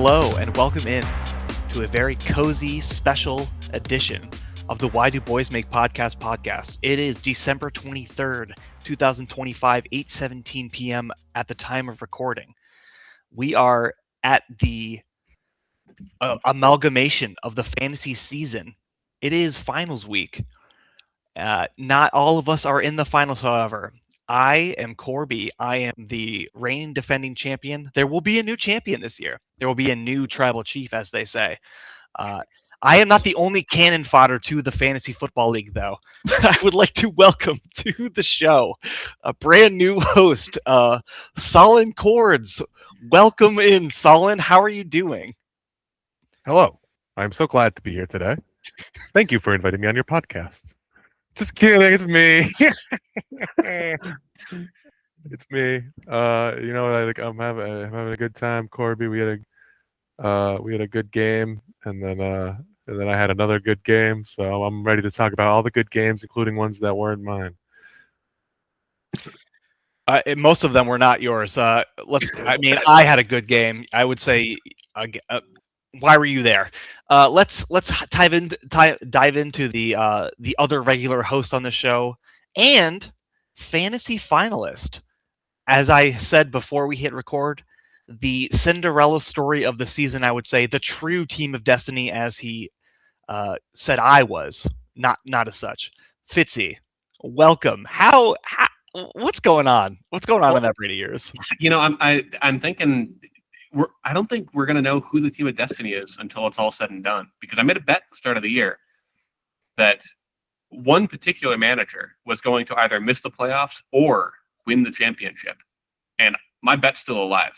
Hello and welcome in to a very cozy special edition of the Why Do Boys Make podcast. It is December 23rd, 2025, 8:17 p.m. at the time of recording. We are at the amalgamation of the fantasy season. It is finals week. Not all of us are in the finals, however. I am Corby. I am the reigning defending champion. There will be a new champion this year. There will be a new tribal chief, as they say. I am not the only cannon fodder to the Fantasy Football League, though. I would like to welcome to the show a brand new host, Solon Cords. Welcome in, Solon. How are you doing? Hello. I'm so glad to be here today. Thank you for inviting me on your podcast. Just kidding, it's me. It's me. I'm having a good time, Corby. We had a good game, and then I had another good game. So I'm ready to talk about all the good games, including ones that weren't mine. Most of them were not yours. I had a good game. I would say, why were you there? Let's dive into the other regular host on the show and fantasy finalist. As I said before we hit record, the Cinderella story of the season. I would say the true team of destiny, as he said I was, not as such. Fitzy, welcome. What's going on? What's going on in that Brady years? I'm thinking. I don't think we're going to know who the team of destiny is until it's all said and done. Because I made a bet at the start of the year that one particular manager was going to either miss the playoffs or win the championship. And my bet's still alive.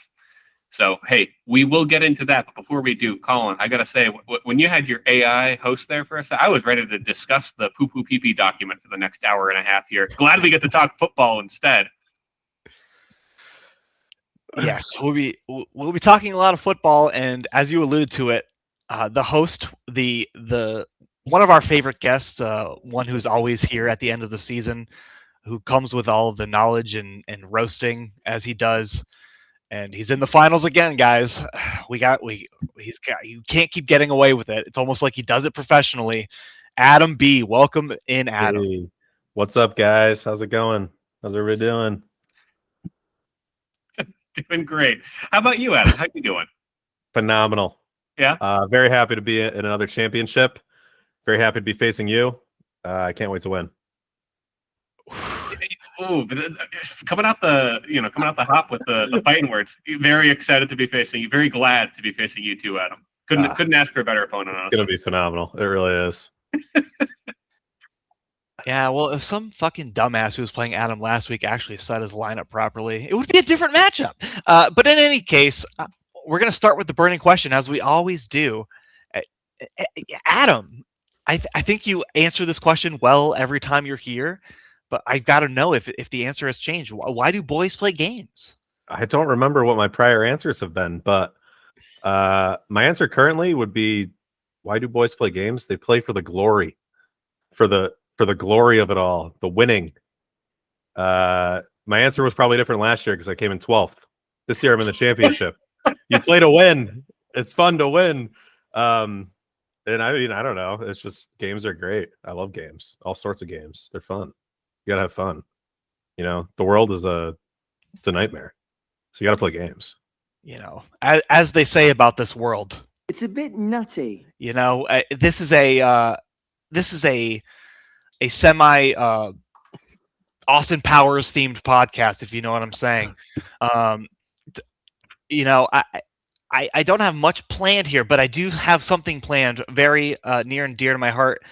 So, hey, we will get into that. But before we do, Colin, I got to say, when you had your AI host there for a second, I was ready to discuss the poo-poo-pee-pee document for the next hour and a half here. Glad we get to talk football instead. Yes, we'll be talking a lot of football, and as you alluded to it, the host, the one of our favorite guests, one who's always here at the end of the season, who comes with all of the knowledge and roasting as he does, and he's in the finals again, guys. You can't keep getting away with it. It's almost like he does it professionally. Adam B, welcome in, Adam. Hey, what's up, guys? How's it going? How's everybody doing? Doing great. How about you, Adam? How you doing? Phenomenal. Yeah. Very happy to be in another championship. Very happy to be facing you. I can't wait to win. Ooh, coming out the hop with the fighting words. Very excited to be facing you. Very glad to be facing you too, Adam. Couldn't ask for a better opponent. It's gonna be phenomenal. It really is. Yeah, well, if some fucking dumbass who was playing Adam last week actually set his lineup properly, it would be a different matchup. But in any case, we're going to start with the burning question, as we always do. Adam, I think you answer this question well every time you're here, but I've got to know if the answer has changed. Why do boys play games? I don't remember what my prior answers have been, but my answer currently would be, why do boys play games? They play for the glory, for the glory of it all, the winning. My answer was probably different last year because I came in 12th. This year I'm in the championship. You play to win. It's fun to win. And I mean, I don't know. It's just, games are great. I love games. All sorts of games. They're fun. You gotta have fun. The world is it's a nightmare. So you gotta play games. As they say about this world, it's a bit nutty. This is a semi Austin Powers themed podcast, if you know what I'm saying. I don't have much planned here, but I do have something planned very near and dear to my heart.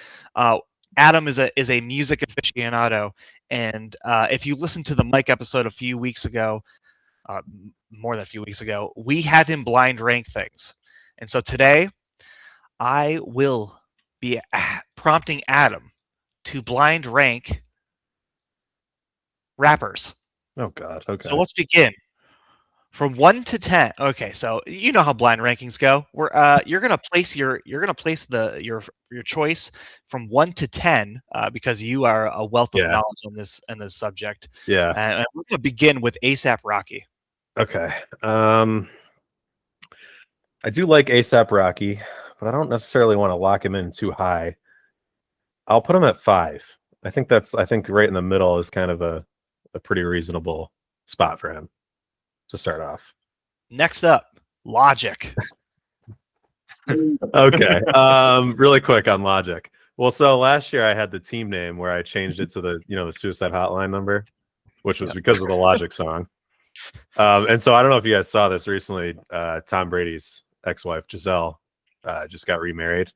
Adam is a music aficionado, and if you listen to the Mike episode a few weeks ago, more than a few weeks ago, we had him blind rank things. And so today I will be prompting Adam to blind rank rappers. Oh God. Okay. So let's begin from 1 to 10. Okay, so you know how blind rankings go. You're gonna place your choice from 1 to 10 because you are a wealth of knowledge on this subject. Yeah. And we're gonna begin with ASAP Rocky. Okay. I do like ASAP Rocky, but I don't necessarily want to lock him in too high. I'll put him at 5. I think right in the middle is kind of a pretty reasonable spot for him to start off. Next up, Logic. Okay. Really quick on Logic. Well, so last year I had the team name where I changed it to the suicide hotline number, which was because of the Logic song. And so I don't know if you guys saw this recently. Tom Brady's ex-wife Giselle just got remarried,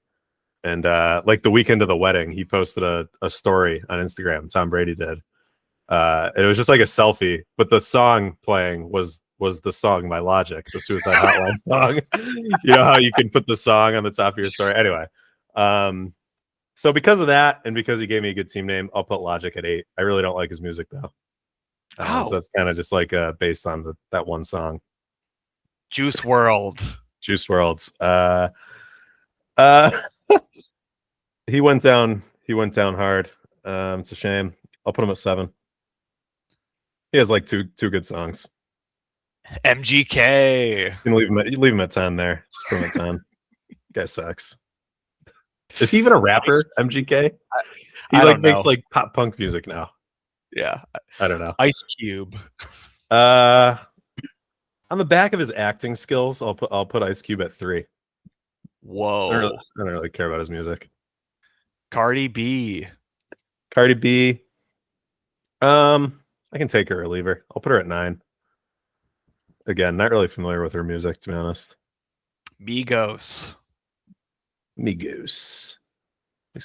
and like the weekend of the wedding, he posted a story on Instagram. Tom Brady did. It was just like a selfie, but the song playing was the song by Logic, the Suicide Hotline song. You know how you can put the song on the top of your story. Anyway, so because of that, and because he gave me a good team name, I'll put Logic at 8. I really don't like his music though. So that's kind of just like based on that one song. Juice WRLD. Juice WRLD. He went down hard. It's a shame. I'll put him at 7. He has like two good songs. MGK. You can leave him at 10 there. Just put him at 10. Guy sucks. Is he even a rapper, MGK? He makes like pop punk music now. Yeah. I don't know. Ice Cube. On the back of his acting skills, I'll put Ice Cube at 3. Whoa. I don't really care about his music. Cardi B. I can take her or leave her. I'll put her at 9. Again, not really familiar with her music, to be honest. Migos. Makes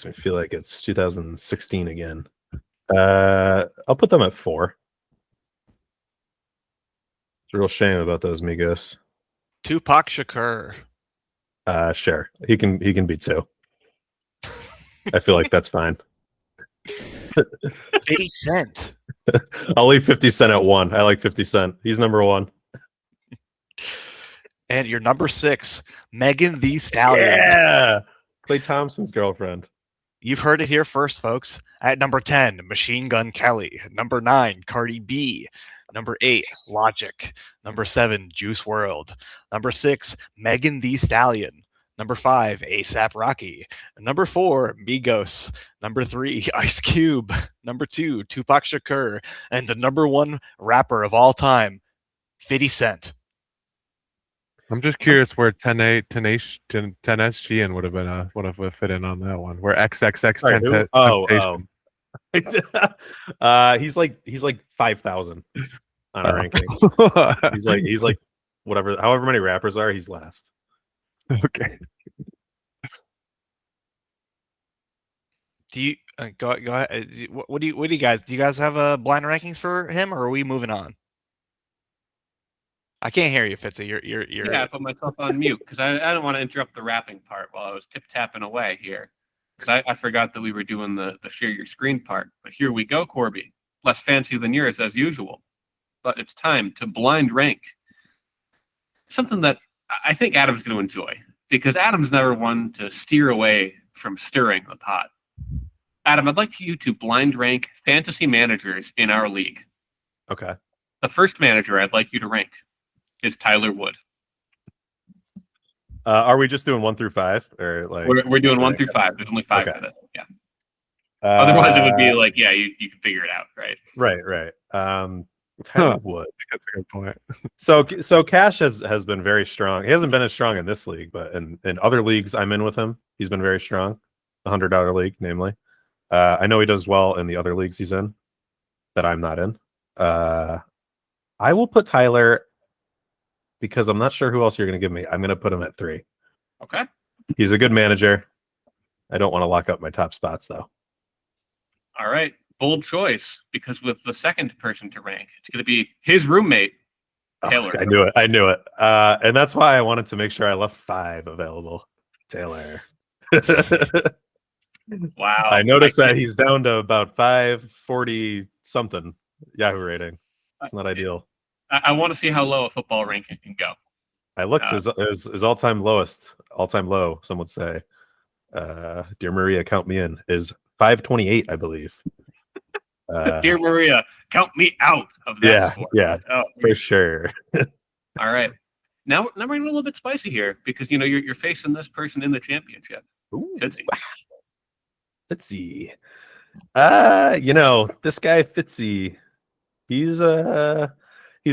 me feel like it's 2016 again. I'll put them at 4. It's a real shame about those Migos. Tupac Shakur. Sure. He can be 2. I feel like that's fine. 50 Cent. I'll leave 50 Cent at 1. I like 50 Cent. He's number 1. And your number 6, Megan Thee Stallion. Yeah. Klay Thompson's girlfriend. You've heard it here first, folks. At number 10, Machine Gun Kelly. Number 9, Cardi B. Number 8, Logic. Number 7, Juice WRLD. Number 6, Megan Thee Stallion. Number 5, ASAP Rocky. Number 4, Migos. Number 3, Ice Cube. Number 2, Tupac Shakur. And the number 1 rapper of all time, 50 Cent. I'm just curious where 10SGN would have fit in on that one. Where XXX he's like 5,000 on a ranking. He's like however many rappers are, he's last. Okay. Do you go ahead? What do you guys have a blind rankings for him, or are we moving on? I can't hear you, Fitzy. You're. Yeah, I put myself on mute because I don't want to interrupt the rapping part while I was tip-tapping away here. Because I forgot that we were doing the share your screen part. But here we go, Corby. Less fancy than yours, as usual. But it's time to blind rank. Something that I think Adam's going to enjoy. Because Adam's never one to steer away from stirring the pot. Adam, I'd like you to blind rank fantasy managers in our league. Okay. The first manager I'd like you to rank is Tyler Wood. Are we just doing 1 through 5, or like we're doing 1 through 5? There's only 5 okay. of it. Yeah. Otherwise, it would be like, yeah, you can figure it out, right? Right. Tyler Wood. That's a good point. So Cash has been very strong. He hasn't been as strong in this league, but in other leagues I'm in with him, he's been very strong. The $100 league, namely. I know he does well in the other leagues he's in that I'm not in. I will put Tyler, because I'm not sure who else you're going to give me. I'm going to put him at 3. Okay. He's a good manager. I don't want to lock up my top spots, though. All right. Bold choice, because with the second person to rank, it's going to be his roommate, Taylor. Oh, I knew it. And that's why I wanted to make sure I left 5 available. Taylor. Wow. I noticed that he's down to about 540 something Yahoo rating. It's not ideal. I want to see how low a football ranking can go. I looked his all-time low, some would say. Dear Maria, count me in, is 528, I believe. Dear Maria, count me out of that score. Yeah, for sure. All right. Now we're getting a little bit spicy here because you're facing this person in the championship. Ooh, Fitzy. Fitzy. This guy Fitzy, he's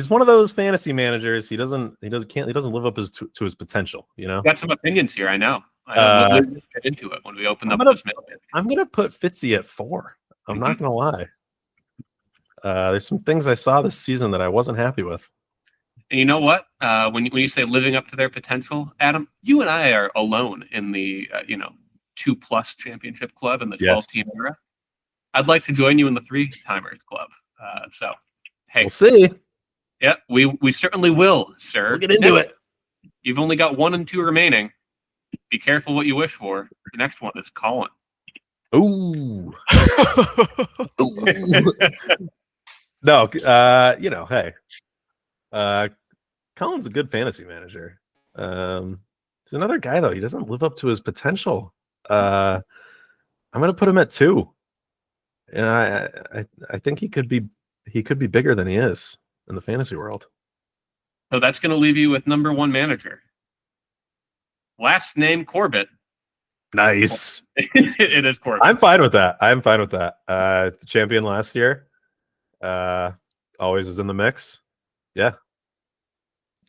one of those fantasy managers. He doesn't live up to his potential, Got some opinions here, I know. We'll get into it when we open up this mail. I'm gonna put Fitzy at 4. I'm not gonna lie. There's some things I saw this season that I wasn't happy with. And you know what? When you say living up to their potential, Adam, you and I are alone in the 2+ championship club in the 12-team era. I'd like to join you in the 3-timers club. So, hey, we'll see. Yeah, we certainly will, sir. We'll get into it. You've only got 1 and 2 remaining. Be careful what you wish for. The next one is Colin. Ooh. No, hey. Colin's a good fantasy manager. He's another guy though. He doesn't live up to his potential. I'm gonna put him at 2. And I think he could be bigger than he is in the fantasy world. So that's gonna leave you with number 1 manager. Last name Corbett. Nice. It is Corbett. I'm fine with that. The champion last year. Always is in the mix. Yeah.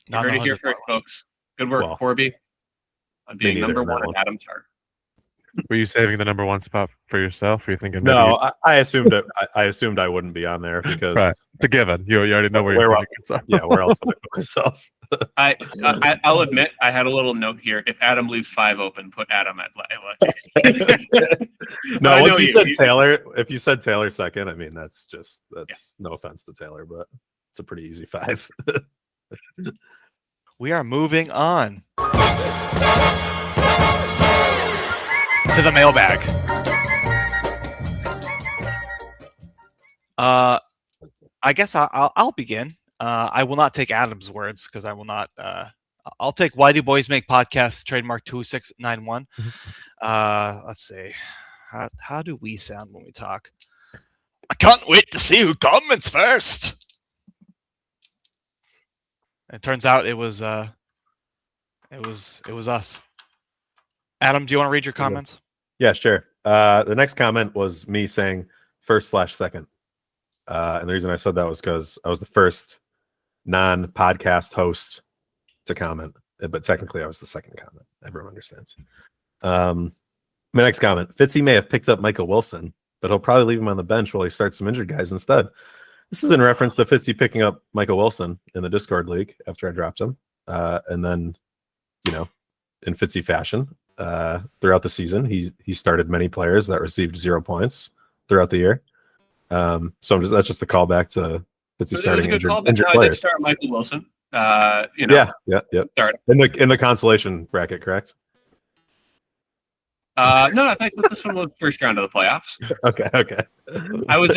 You heard it here first, folks. Good work, Corby. On being number 1 at Adam's heart. Were you saving the number 1 spot for yourself? Or you thinking? No, I assumed it. I assumed I wouldn't be on there because it's a given. You already know where you're going. Yeah, where else would I put myself? I'll admit I had a little note here. If Adam leaves 5 open, put Adam at lucky. No, once you said Taylor, if you said Taylor second, I mean that's no offense to Taylor, but it's a pretty easy 5. We are moving on to the mailbag. I guess I'll begin. I will not take Adam's words because I will not. I'll take Why Do Boys Make Podcasts trademark 2691. Let's see. How do we sound when we talk? I can't wait to see who comments first. It turns out it was us. Adam, do you want to read your comments? Yeah, sure. The next comment was me saying first/second. And the reason I said that was because I was the first non-podcast host to comment, but technically I was the second comment. Everyone understands. My next comment: Fitzy may have picked up Michael Wilson, but he'll probably leave him on the bench while he starts some injured guys instead. This is in reference to Fitzy picking up Michael Wilson in the Discord league after I dropped him, and then, in Fitzy fashion, throughout the season, he started many players that received 0 points throughout the year. So that's just a callback to Fitzy starting injured players. I did start Michael Wilson. Yeah. Start in the consolation bracket, correct? No, I think this one was first round of the playoffs. Okay. I was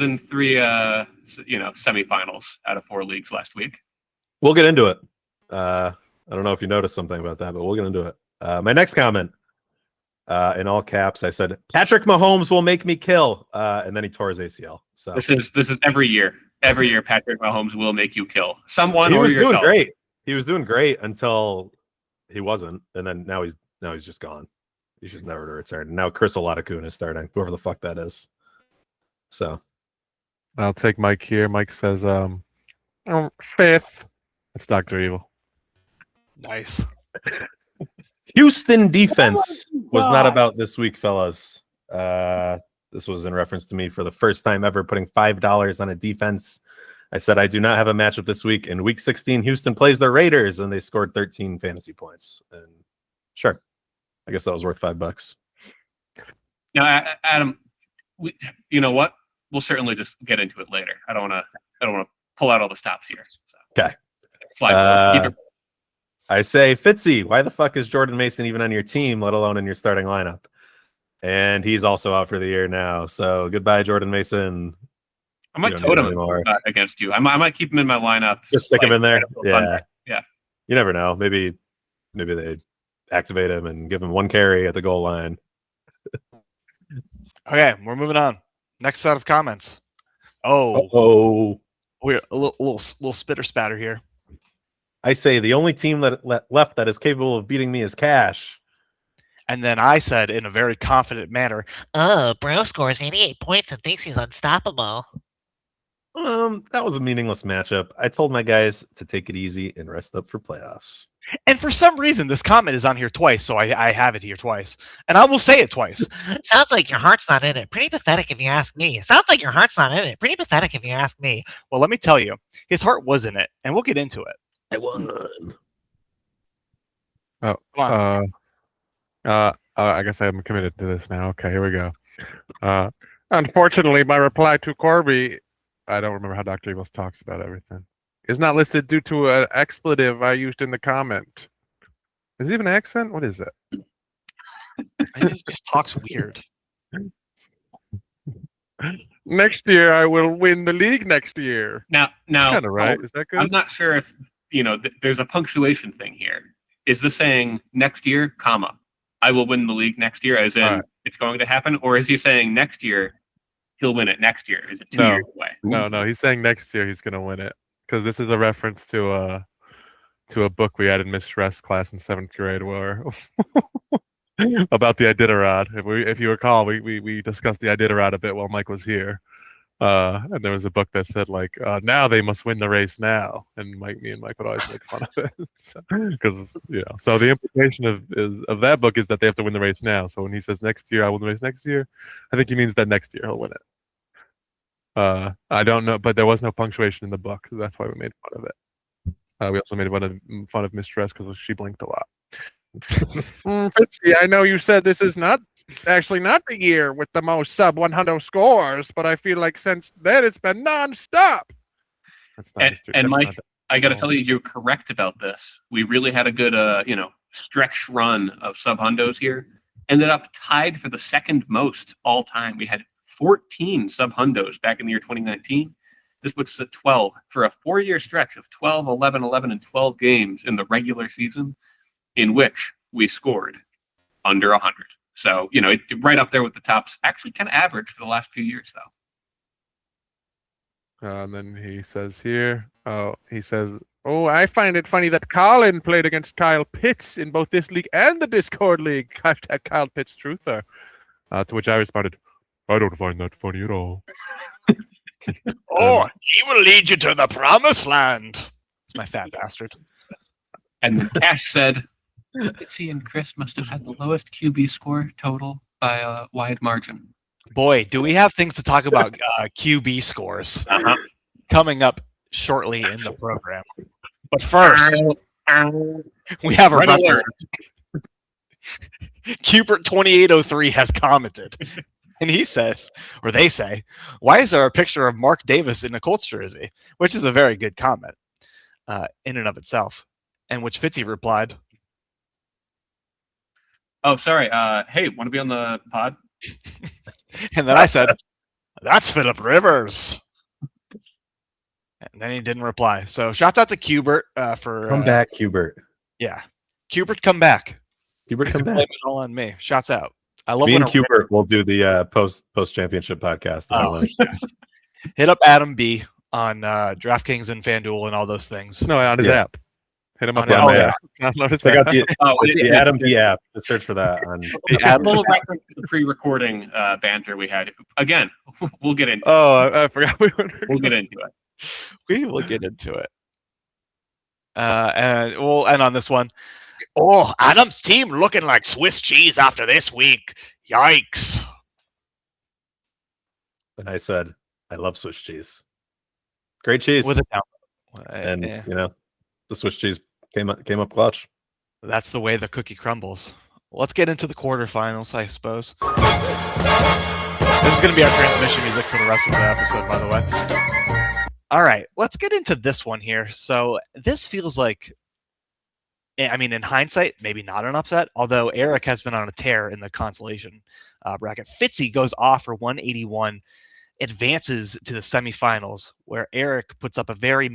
in 3 semifinals out of 4 leagues last week. We'll get into it. I don't know if you noticed something about that, but we'll get into it. My next comment, in all caps, I said Patrick Mahomes will make me kill, and then he tore his ACL. So this is every year. Every year, Patrick Mahomes will make you kill someone or yourself. He was doing great. He was doing great until he wasn't, and then now he's just gone. He's just never to return. Now Chris Oladokun is starting, whoever the fuck that is. So I'll take Mike here. Mike says, 5th. That's Dr. Evil. Nice. Houston defense was not about this week, fellas. This was in reference to me for the first time ever putting $5 on a defense. I said I do not have a matchup this week. In week 16, Houston plays the Raiders, and they scored 13 fantasy points. And sure, I guess that was worth $5. Now, Adam, you know what? We'll certainly just get into it later. I don't want to pull out all the stops here. So. Okay. Keep it. I say, Fitzy, why the fuck is Jordan Mason even on your team, let alone in your starting lineup? And he's also out for the year now. So goodbye, Jordan Mason. I might totem him against you. I might keep him in my lineup. Just stick him in there. Yeah. Yeah. You never know. Maybe they activate him and give him 1 carry at the goal line. Okay, we're moving on. Next set of comments. Oh, Oh, we're a little spitter spatter here. I say the only team left that is capable of beating me is Cash. And then I said in a very confident manner, Oh, bro scores 88 points and thinks he's unstoppable. That was a meaningless matchup. I told my guys to take it easy and rest up for playoffs. and for some reason this comment is on here twice, so I have it here twice. And I will say it twice. Sounds like your heart's not in it. Pretty pathetic if you ask me. Sounds like your heart's not in it. Pretty pathetic if you ask me. Well, let me tell you, his heart was in it, and we'll get into it. I won. Oh, Come on. I guess I'm committed to this now. Okay, here we go. Unfortunately, my reply to Corby, I don't remember how Dr. Evils talks about everything, is not listed due to an expletive I used in the comment. Is it even an accent? What is it? He just talks weird. Next year, I will win the league next year. Now, Kind of right. Is that good? I'm not sure if there's a punctuation thing here. Is this saying next year, comma, I will win the league next year, as in All right. it's going to happen, or is he saying next year he'll win it next year? Is it 2 No. years away? No, he's saying next year he's gonna win it because this is a reference to a book we had in Miss Stress class in 7th grade where about the Iditarod. If you recall, we discussed the Iditarod a bit while Mike was here. And there was a book that said like, now they must win the race now, and me and Mike would always make fun of it because So the implication of that book is that they have to win the race now. So when he says next year I will win the race next year, I think he means that next year he'll win it. I don't know, but there was no punctuation in the book, so that's why we made fun of it. We also made fun of Miss Stress because she blinked a lot. Fitzy, I know you said this is not the year with the most sub 100 scores, but I feel like since then it's been non-stop. And Mike, I got to tell you, you're correct about this. We really had a good, stretch run of sub-hundos here. Ended up tied for the second most all time. We had 14 sub-hundos back in the year 2019. This puts us at 12 for a 4-year stretch of 12, 11, 11, and 12 games in the regular season in which we scored under 100. So, right up there with the tops. Actually kind of average for the last few years, though. And then he says here, I find it funny that Colin played against Kyle Pitts in both this league and the Discord league. Hashtag Kyle Pitts truther. To which I responded, I don't find that funny at all. Oh, he will lead you to the promised land. It's my fat bastard. And then Cash said, Fitzy and Chris must have had the lowest QB score total by a wide margin. Boy, do we have things to talk about QB scores coming up shortly in the program. But first, we have a record. Cubert2803 has commented. And he says, or they say, why is there a picture of Mark Davis in a Colts jersey? Which is a very good comment in and of itself. And which Fitzy replied, oh, sorry. Hey, want to be on the pod? and then I said, that's Phillip Rivers. And then he didn't reply. So shouts out to Cubert for... Come back, Cubert. Yeah. Cubert, come back. Cubert, come Blame back. it all on me. Shouts out. I love Me when and Cubert will do the post-championship podcast. yes. Hit up Adam B on DraftKings and FanDuel and all those things. No, on his app. Hit him up On on his the app. app. Download his Check app. out the Adam B app. Just search for that. A little reference to the pre-recording banter we had. Again, we'll get into it. Oh, I forgot we were. We'll get into it. We will get into it. And we'll end on this one. Oh, Adam's team looking like Swiss cheese after this week. Yikes. And I said, I love Swiss cheese. Great cheese. With a down. And the Swiss cheese came up clutch. That's the way the cookie crumbles. Let's get into the quarterfinals, I suppose. This is going to be our transmission music for the rest of the episode, by the way. All right, let's get into this one here. So this feels like, I mean, in hindsight, maybe not an upset, although Eric has been on a tear in the consolation bracket. Fitzy goes off for 181, advances to the semifinals, where Eric puts up a very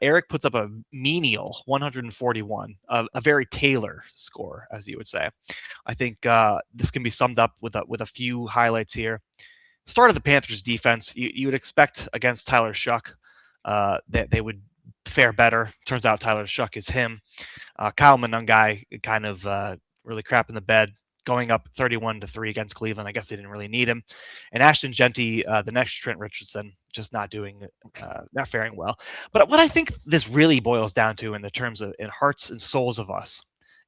Eric puts up a menial 141, a very Taylor score, as you would say. I think this can be summed up with a few highlights here. Start of the Panthers defense, you would expect against Tyler Shuck they would fare better. Turns out Tyler Shuck is him. Kyle Monungai kind of really crap in the bed, going up 31-3 against Cleveland. I guess they didn't really need him. And Ashton Genty, the next Trent Richardson, just not faring well. But what I think this really boils down to in the terms of in hearts and souls of us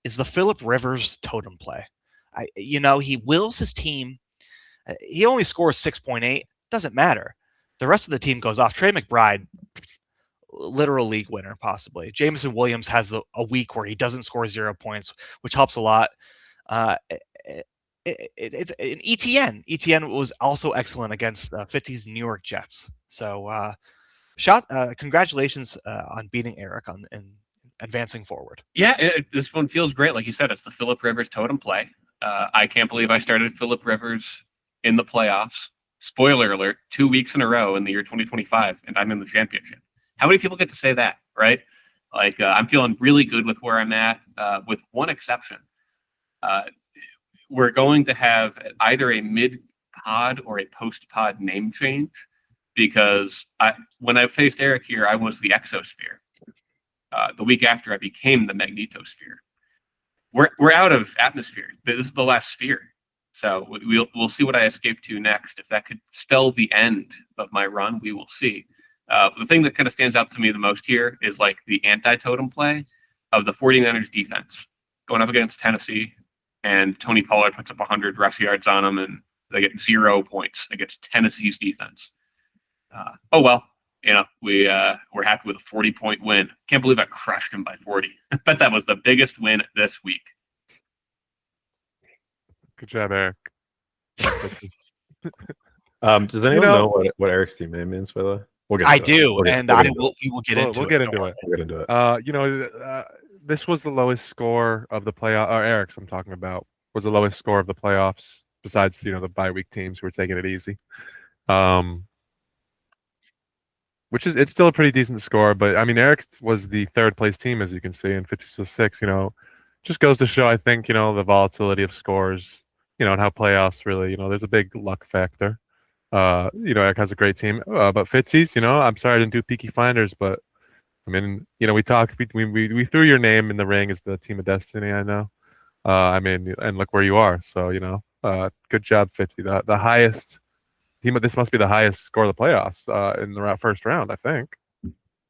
is the Phillip Rivers totem play. He wills his team. He only scores 6.8. Doesn't matter. The rest of the team goes off. Trey McBride, literal league winner, possibly. Jameson Williams has a week where he doesn't score 0 points, which helps a lot. It's an ETN. ETN was also excellent against 50's New York Jets. So, congratulations on beating Eric and advancing forward. Yeah, this one feels great. Like you said, it's the Phillip Rivers totem play. I can't believe I started Phillip Rivers in the playoffs. Spoiler alert, 2 weeks in a row in the year 2025, and I'm in the championship. How many people get to say that, right? Like, I'm feeling really good with where I'm at, with one exception. We're going to have either a mid-pod or a post-pod name change, because when I faced Eric here, I was the exosphere. The week after, I became the magnetosphere. We're out of atmosphere. This is the last sphere. So we'll see what I escape to next. If that could spell the end of my run, we will see. The thing that kind of stands out to me the most here is like the anti-totem play of the 49ers defense going up against Tennessee, and Tony Pollard puts up 100 rush yards on them, and they get 0 points against Tennessee's defense. Oh well, we're happy with a 40-point win. Can't believe I crushed him by 40. I bet that was the biggest win this week. Good job, Eric. Does anyone know what Eric's team name is, by the way? I do, and we will get into it. We'll get into it. We'll get into it. This was the lowest score of the playoff. Or Eric's, I'm talking about, was the lowest score of the playoffs. Besides, the bye week teams who were taking it easy. Which is, it's still a pretty decent score, but I mean, Eric was the third place team, as you can see, in 56. Just goes to show, I think, the volatility of scores, and how playoffs really, there's a big luck factor. Eric has a great team, but Fitzy's, I'm sorry I didn't do Peaky Finders, but I mean, we threw your name in the ring as the team of destiny. I know, and look where you are. So, good job, Fitzy. The highest team. This must be the highest score of the playoffs in the first round, I think.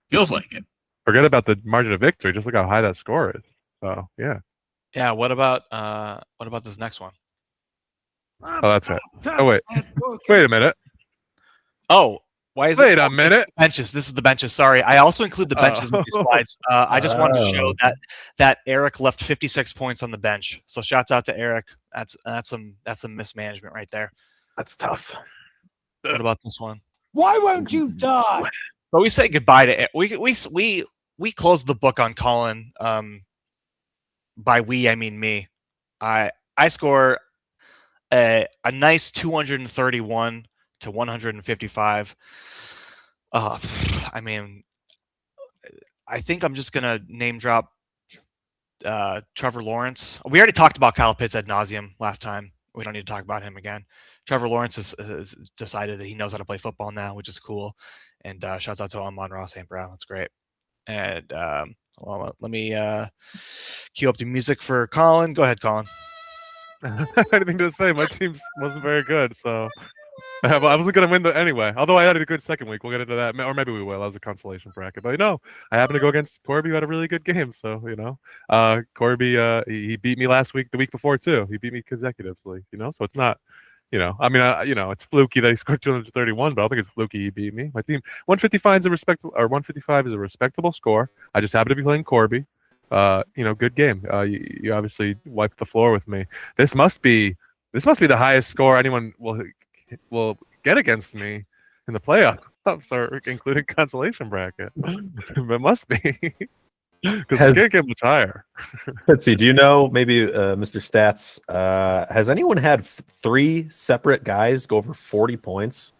Feels like it. Forget about the margin of victory. Just look how high that score is. So, yeah. Yeah. What about this next one? Oh, that's right. Oh, wait a minute. Oh, why is Wait a minute. Benches. This is the benches. Sorry, I also include the benches in these slides. I just wanted to show that Eric left 56 points on the bench. So shouts out to Eric. That's some mismanagement right there. That's tough. What about this one? Why won't you die? But we say goodbye to Eric. We closed the book on Colin. By we, I mean me. I score a nice 231 to 155. I mean, I think I'm just gonna name drop Trevor Lawrence. We already talked about Kyle Pitts ad nauseum last time. We don't need to talk about him again. Trevor Lawrence has decided that he knows how to play football now, which is cool. And shouts out to Amon-Ra St. Brown. That's great. And let me cue up the music for Colin. Go ahead, Colin. I had anything to say. My team wasn't very good, so I wasn't going to win anyway. Although I had a good second week. We'll get into that. Or maybe we will. That was a consolation bracket. But, I happened to go against Corby, who had a really good game. So, Corby, he beat me last week, the week before, too. He beat me consecutively, so it's not, it's fluky that he scored 231, but I don't think it's fluky he beat me. My team, 155 is a respectable score. I just happen to be playing Corby. Good game. You obviously wiped the floor with me. This must be the highest score anyone will get against me in the playoffs, or including consolation bracket. It must be, because it can't get much higher. Let's see. Do you know, maybe Mr. Stats? Has anyone had 3 separate guys go over 40 points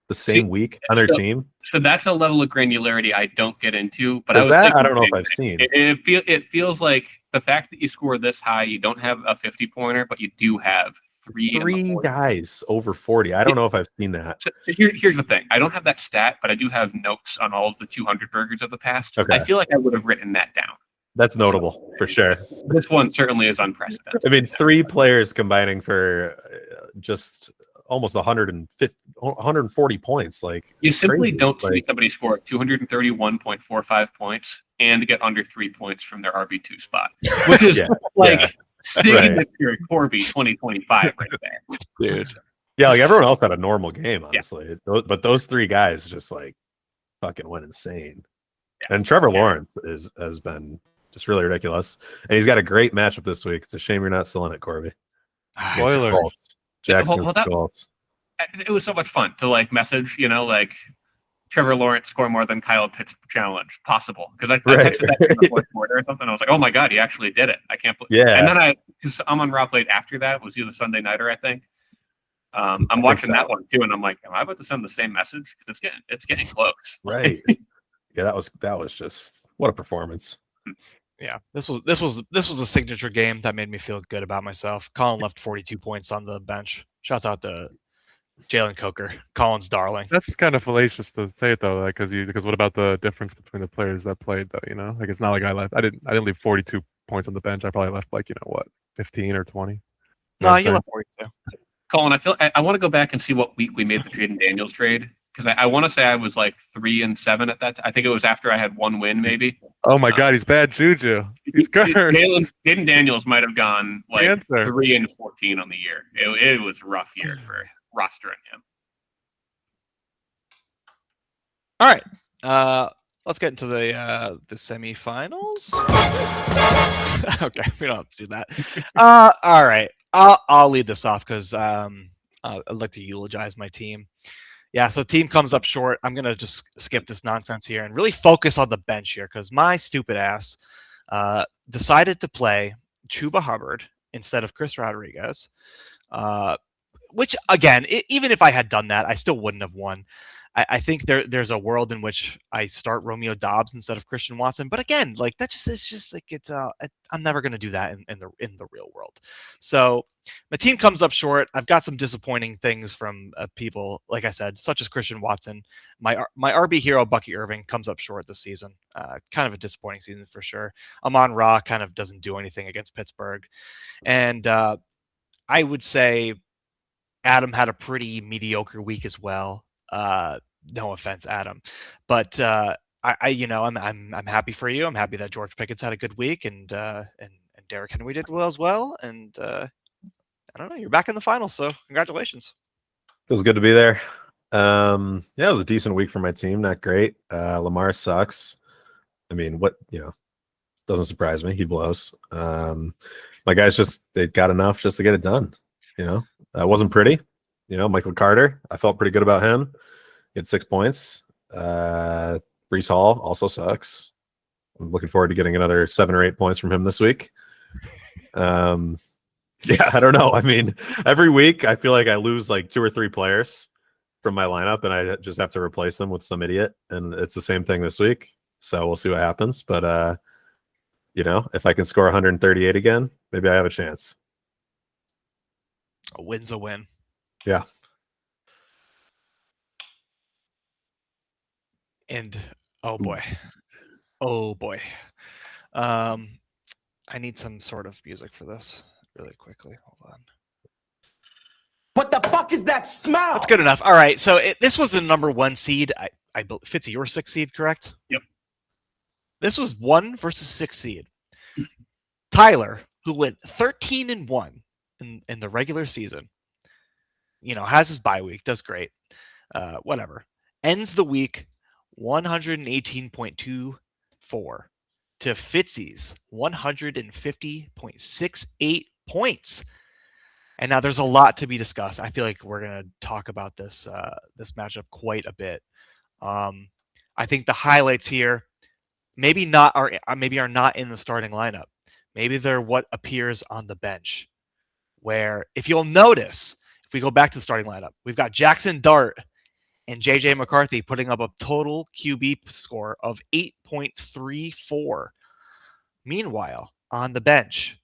the same week on their team? So that's a level of granularity I don't get into. But I don't know if I've seen. It feels like the fact that you score this high, you don't have a 50-pointer, but you do have three guys over 40. I don't know if I've seen that. So here's the thing. I don't have that stat, but I do have notes on all of the 200 burgers of the past. Okay. I feel like I would have written that down. That's notable for sure. This one certainly is unprecedented. I mean, 3 players combining for just almost 140 points. Like, you simply crazy. don't see somebody score 231.45 points and get under 3 points from their RB2 spot, which is signature Corby 2025 right there, dude. Yeah, like everyone else had a normal game, honestly, but those 3 guys just like fucking went insane. Yeah. And Trevor Lawrence has been just really ridiculous, and he's got a great matchup this week. It's a shame you're not still in it, Corby. Spoiler. Jackson Colts. It was so much fun to like message, like Trevor Lawrence score more than Kyle Pitts challenge possible, because I texted that in the fourth quarter or something. I was like, oh my god, he actually did it! I can't believe. Yeah. And then because I'm on Raw Plate after that, was you the Sunday Nighter? I think. I'm watching that one too, and I'm like, am I about to send the same message? Because it's getting close. Right. Yeah, that was just what a performance. Yeah, this was a signature game that made me feel good about myself. Colin left 42 points on the bench. Shouts out to Jalen Coker, Colin's darling. That's kind of fallacious to say it though, because what about the difference between the players that played though? Like it's not like I didn't leave 42 points on the bench. I probably left 15 or 20. No, you left 42. Colin, I want to go back and see what week we made the Jaden Daniels trade, because I want to say I was like 3-7 at that. I think it was after I had 1 win, maybe. Oh my god, he's bad juju. He's cursed. Jaden Daniels might have gone like 3-14 on the year. It was a rough year for rostering him. All right, let's get into the semifinals. Okay, we don't have to do that. All right, I'll lead this off because I'd like to eulogize my team. Yeah, so team comes up short. I'm going to just skip this nonsense here and really focus on the bench here, because my stupid ass decided to play Chuba Hubbard instead of Chris Rodriguez, which, again, even if I had done that, I still wouldn't have won. I think there's a world in which I start Romeo Doubs instead of Christian Watson, but again, like it's just like I'm never going to do that in the real world. So my team comes up short. I've got some disappointing things from people, like I said, such as Christian Watson. My RB hero Bucky Irving comes up short this season. Kind of a disappointing season for sure. Amon-Ra kind of doesn't do anything against Pittsburgh, and I would say Adam had a pretty mediocre week as well. No offense, Adam, but I'm happy for you. I'm happy that George Pickett's had a good week, and Derrick Henry did well as well. And I don't know, you're back in the finals, so congratulations. Feels good to be there. Yeah, it was a decent week for my team. Not great. Lamar sucks. I mean, doesn't surprise me. He blows. My guys they got enough just to get it done. It wasn't pretty. Michael Carter, I felt pretty good about him. He had 6 points. Breece Hall also sucks. I'm looking forward to getting another 7 or 8 points from him this week. Yeah, I don't know. I mean, every week I feel like I lose like 2 or 3 players from my lineup, and I just have to replace them with some idiot. And it's the same thing this week. So we'll see what happens. But if I can score 138 again, maybe I have a chance. A win's a win. Yeah. And oh boy. I need some sort of music for this really quickly. Hold on. What the fuck is that smell? That's good enough. All right. So this was the number 1 seed. I believe Fitzy, you were 6th seed, correct? Yep. This was 1 versus 6 seed. Tyler, who went 13-1 in the regular season, has his bye week, does great. Whatever. Ends the week 118.24 to Fitzy's 150.68 points. And now there's a lot to be discussed. I feel like we're going to talk about this matchup quite a bit. I think the highlights here maybe are not in the starting lineup. Maybe they're what appears on the bench, where if you'll notice, if we go back to the starting lineup, we've got Jackson Dart and JJ McCarthy putting up a total QB score of 8.34. Meanwhile, on the bench,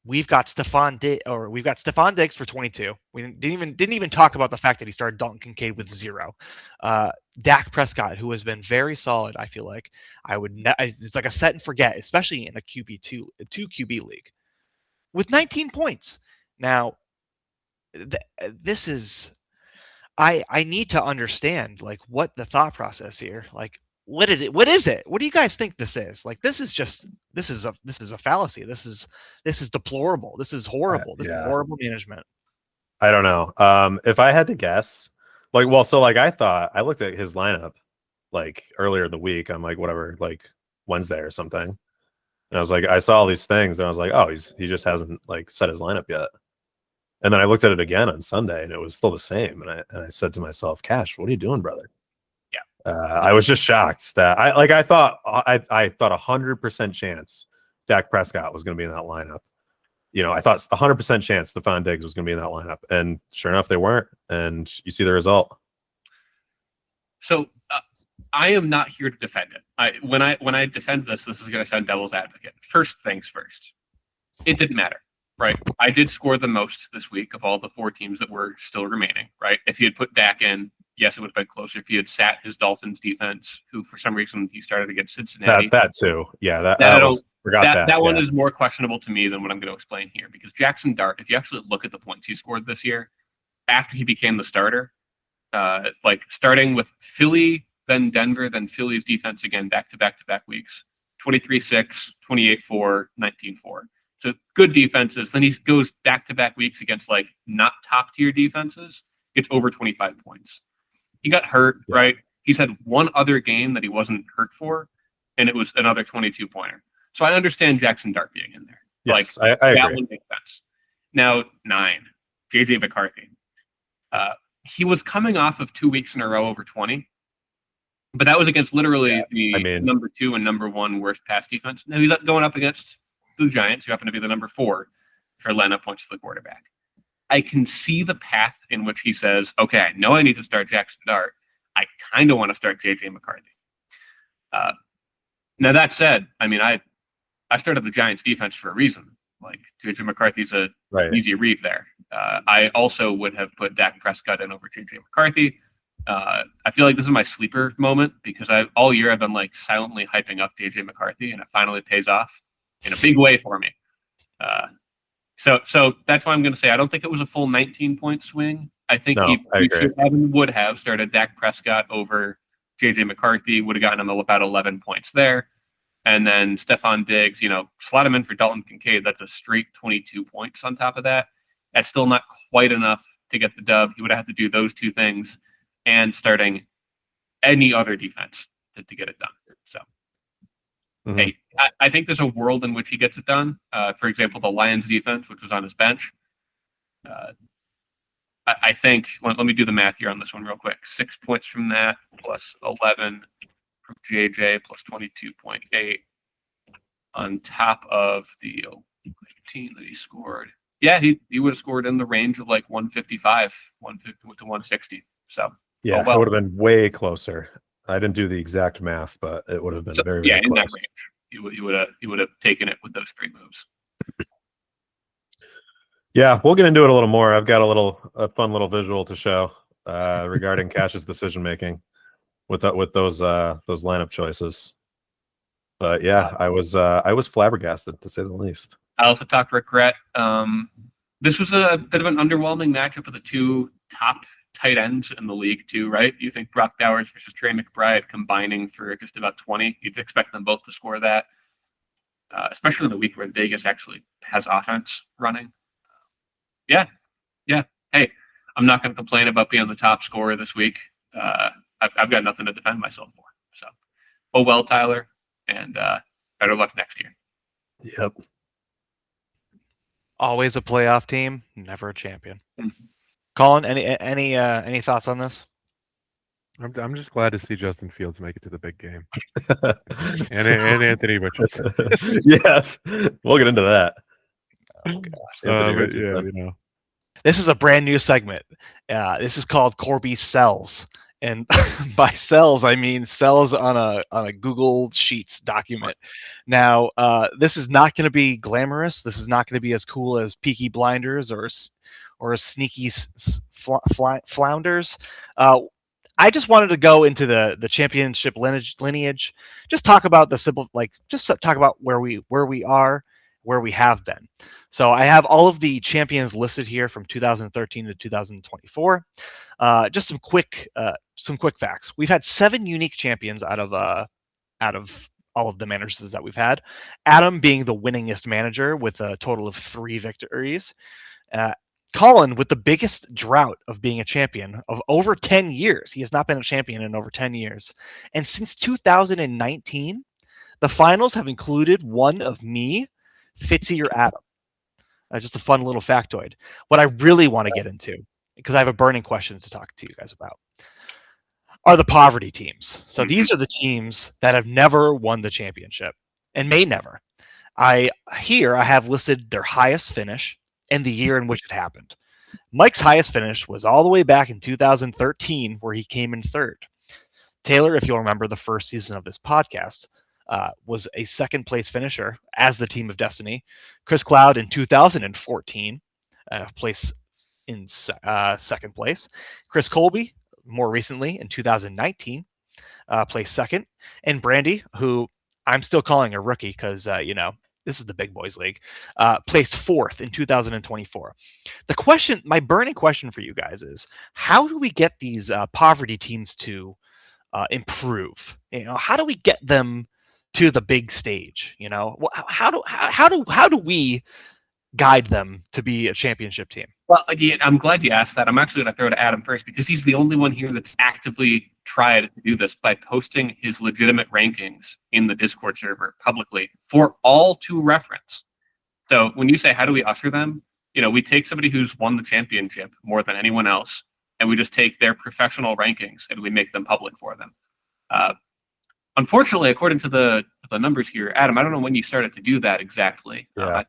we've got Stephon Diggs for 22. We didn't even talk about the fact that he started Dalton Kincaid with 0. Dak Prescott, who has been very solid, I feel like it's like a set and forget, especially in a two QB league, with 19 points. Now, this is I need to understand like what the thought process here. Like, what is it? What do you guys think this is? Like, this is a fallacy. This is deplorable. This is horrible. This is horrible management. I don't know. If I had to guess, I looked at his lineup like earlier in the week. I'm like, whatever, like Wednesday or something. And I was like, I saw all these things and I was like, oh, he just hasn't like set his lineup yet. And then I looked at it again on Sunday and it was still the same. And I said to myself, Cash, what are you doing, brother? Yeah. I was just shocked that I thought 100% chance Dak Prescott was going to be in that lineup. You know, I thought 100% chance Stephon Diggs was going to be in that lineup, and sure enough, they weren't. And you see the result. So I am not here to defend it. When I defend this is going to sound devil's advocate. First things first, it didn't matter, right? I did score the most this week of all the 4 teams that were still remaining, right? If he had put Dak in, yes, it would have been closer. If he had sat his Dolphins defense, who for some reason he started against Cincinnati, that too, yeah, that one is more questionable to me than what I'm going to explain here, because Jackson Dart, if you actually look at the points he scored this year after he became the starter, like starting with Philly, then Denver, then Philly's defense again, back-to-back weeks, 23-6, 28-4, 19-4. So good defenses. Then he goes back-to-back weeks against like not top-tier defenses, gets over 25 points. He got hurt, right? He's had one other game that he wasn't hurt for, and it was another 22-pointer. So I understand Jackson Dart being in there. Yes, like, I that agree. one makes sense. Now, 9, JJ McCarthy. He was coming off of 2 weeks in a row over 20, but that was against literally number 2 and number 1 worst pass defense. Now he's going up against the Giants, who happen to be the number 4 for line up points to the quarterback. I can see the path in which he says, okay, I know I need to start Jackson Dart. I kind of want to start JJ McCarthy. Now, that said, I mean, I started the Giants defense for a reason. Like, JJ McCarthy's an easy read there. I also would have put Dak Prescott in over JJ McCarthy. I feel like this is my sleeper moment because all year I've been like silently hyping up JJ McCarthy, and it finally pays off in a big way for me. So that's why I'm going to say I don't think it was a full 19-point swing. I think he should have and would have started Dak Prescott over JJ McCarthy, would have gotten him about 11 points there. And then Stephon Diggs, slot him in for Dalton Kincaid. That's a straight 22 points on top of that. That's still not quite enough to get the dub. He would have to do those 2 things and starting any other defense to get it done. So, hey, I think there's a world in which he gets it done. For example, the Lions defense, which was on his bench. I think, let me do the math here on this one real quick. 6 points from that, plus 11 from JJ, plus 22.8 on top of the 15 that he scored. Yeah, he would have scored in the range of like 155, 150 to 160. So yeah, it would have been way closer. I didn't do the exact math, but it would have been very close. In that range, he would have taken it with those 3 moves. Yeah, we'll get into it a little more. I've got a fun little visual to show regarding Cash's decision making with those lineup choices. But yeah, I was flabbergasted to say the least. I also talked regret. This was a bit of an underwhelming matchup of the 2 top tight ends in the league too, right? You think Brock Bowers versus Trey McBride combining for just about 20. You'd expect them both to score that, especially in the week where Vegas actually has offense running. Yeah. Hey, I'm not going to complain about being the top scorer this week. I've got nothing to defend myself for. So, oh well, Tyler, and better luck next year. Yep. Always a playoff team, never a champion. Mm-hmm. Colin, any thoughts on this? I'm just glad to see Justin Fields make it to the big game, and Anthony Richardson. Yes, we'll get into that. Oh, gosh. Yeah, This is a brand new segment. This is called Corby Sells, And by cells, I mean cells on a Google Sheets document. Now, this is not going to be glamorous. This is not going to be as cool as Peaky Blinders or Sneaky Flounders. I just wanted to go into the championship lineage. Just talk about the simple, just talk about where we are, where we have been. So I have all of the champions listed here from 2013 to 2024. Just some quick facts. We've had 7 unique champions out of all of the managers that we've had. Adam being the winningest manager with a total of 3 victories. Colin with the biggest drought of being a champion of over 10 years. He has not been a champion in over 10 years. And since 2019, the finals have included one of me, Fitzy, or Adam. Just a fun little factoid. What I really want to get into, because I have a burning question to talk to you guys about, are the poverty teams. So these are the teams that have never won the championship and may never. I have listed their highest finish and the year in which it happened. Mike's highest finish was all the way back in 2013, where he came in 3rd. Taylor, if you'll remember the first season of this podcast, was a 2nd place finisher as the Team of Destiny. Chris Cloud in 2014 placed in 2nd place. Chris Colby, more recently in 2019, placed 2nd. And Brandy, who I'm still calling a rookie because, this is the big boys league, placed 4th in 2024. My burning question for you guys is, how do we get these poverty teams to improve? How do we get them to the big stage? How do we guide them to be a championship team? Well, again, I'm glad you asked that. I'm actually going to throw to Adam first because he's the only one here that's actively tried to do this by posting his legitimate rankings in the Discord server publicly for all to reference. So when you say, how do we usher them? We take somebody who's won the championship more than anyone else, and we just take their professional rankings and we make them public for them. Unfortunately, according to the numbers here, Adam, I don't know when you started to do that exactly. Yeah.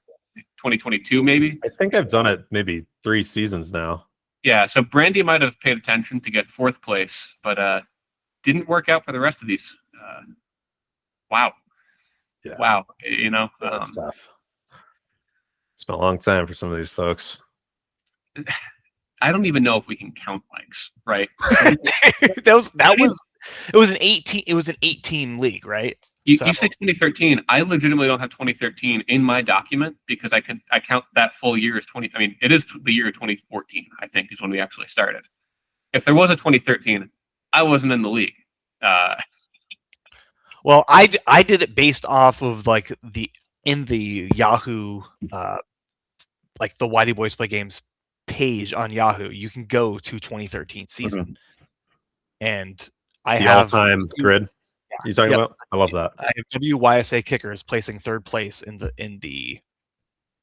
2022, maybe? I think I've done it maybe 3 seasons now. Yeah, so Brandy might have paid attention to get 4th place, but didn't work out for the rest of these. Wow. Yeah. Wow. That's tough. It's been a long time for some of these folks. I don't even know if we can count likes, right? It was an 8-team league, right? You say 2013. I legitimately don't have 2013 in my document because I count that full year as 20. I mean, it is the year 2014. I think is when we actually started. If there was a 2013, I wasn't in the league. Well, I did it based off of the Yahoo, like the Whitey Boys Play Games page on Yahoo. You can go to 2013 season, and I The have all-time grid. You talking about? I love that. I have WYSA Kickers placing 3rd place in the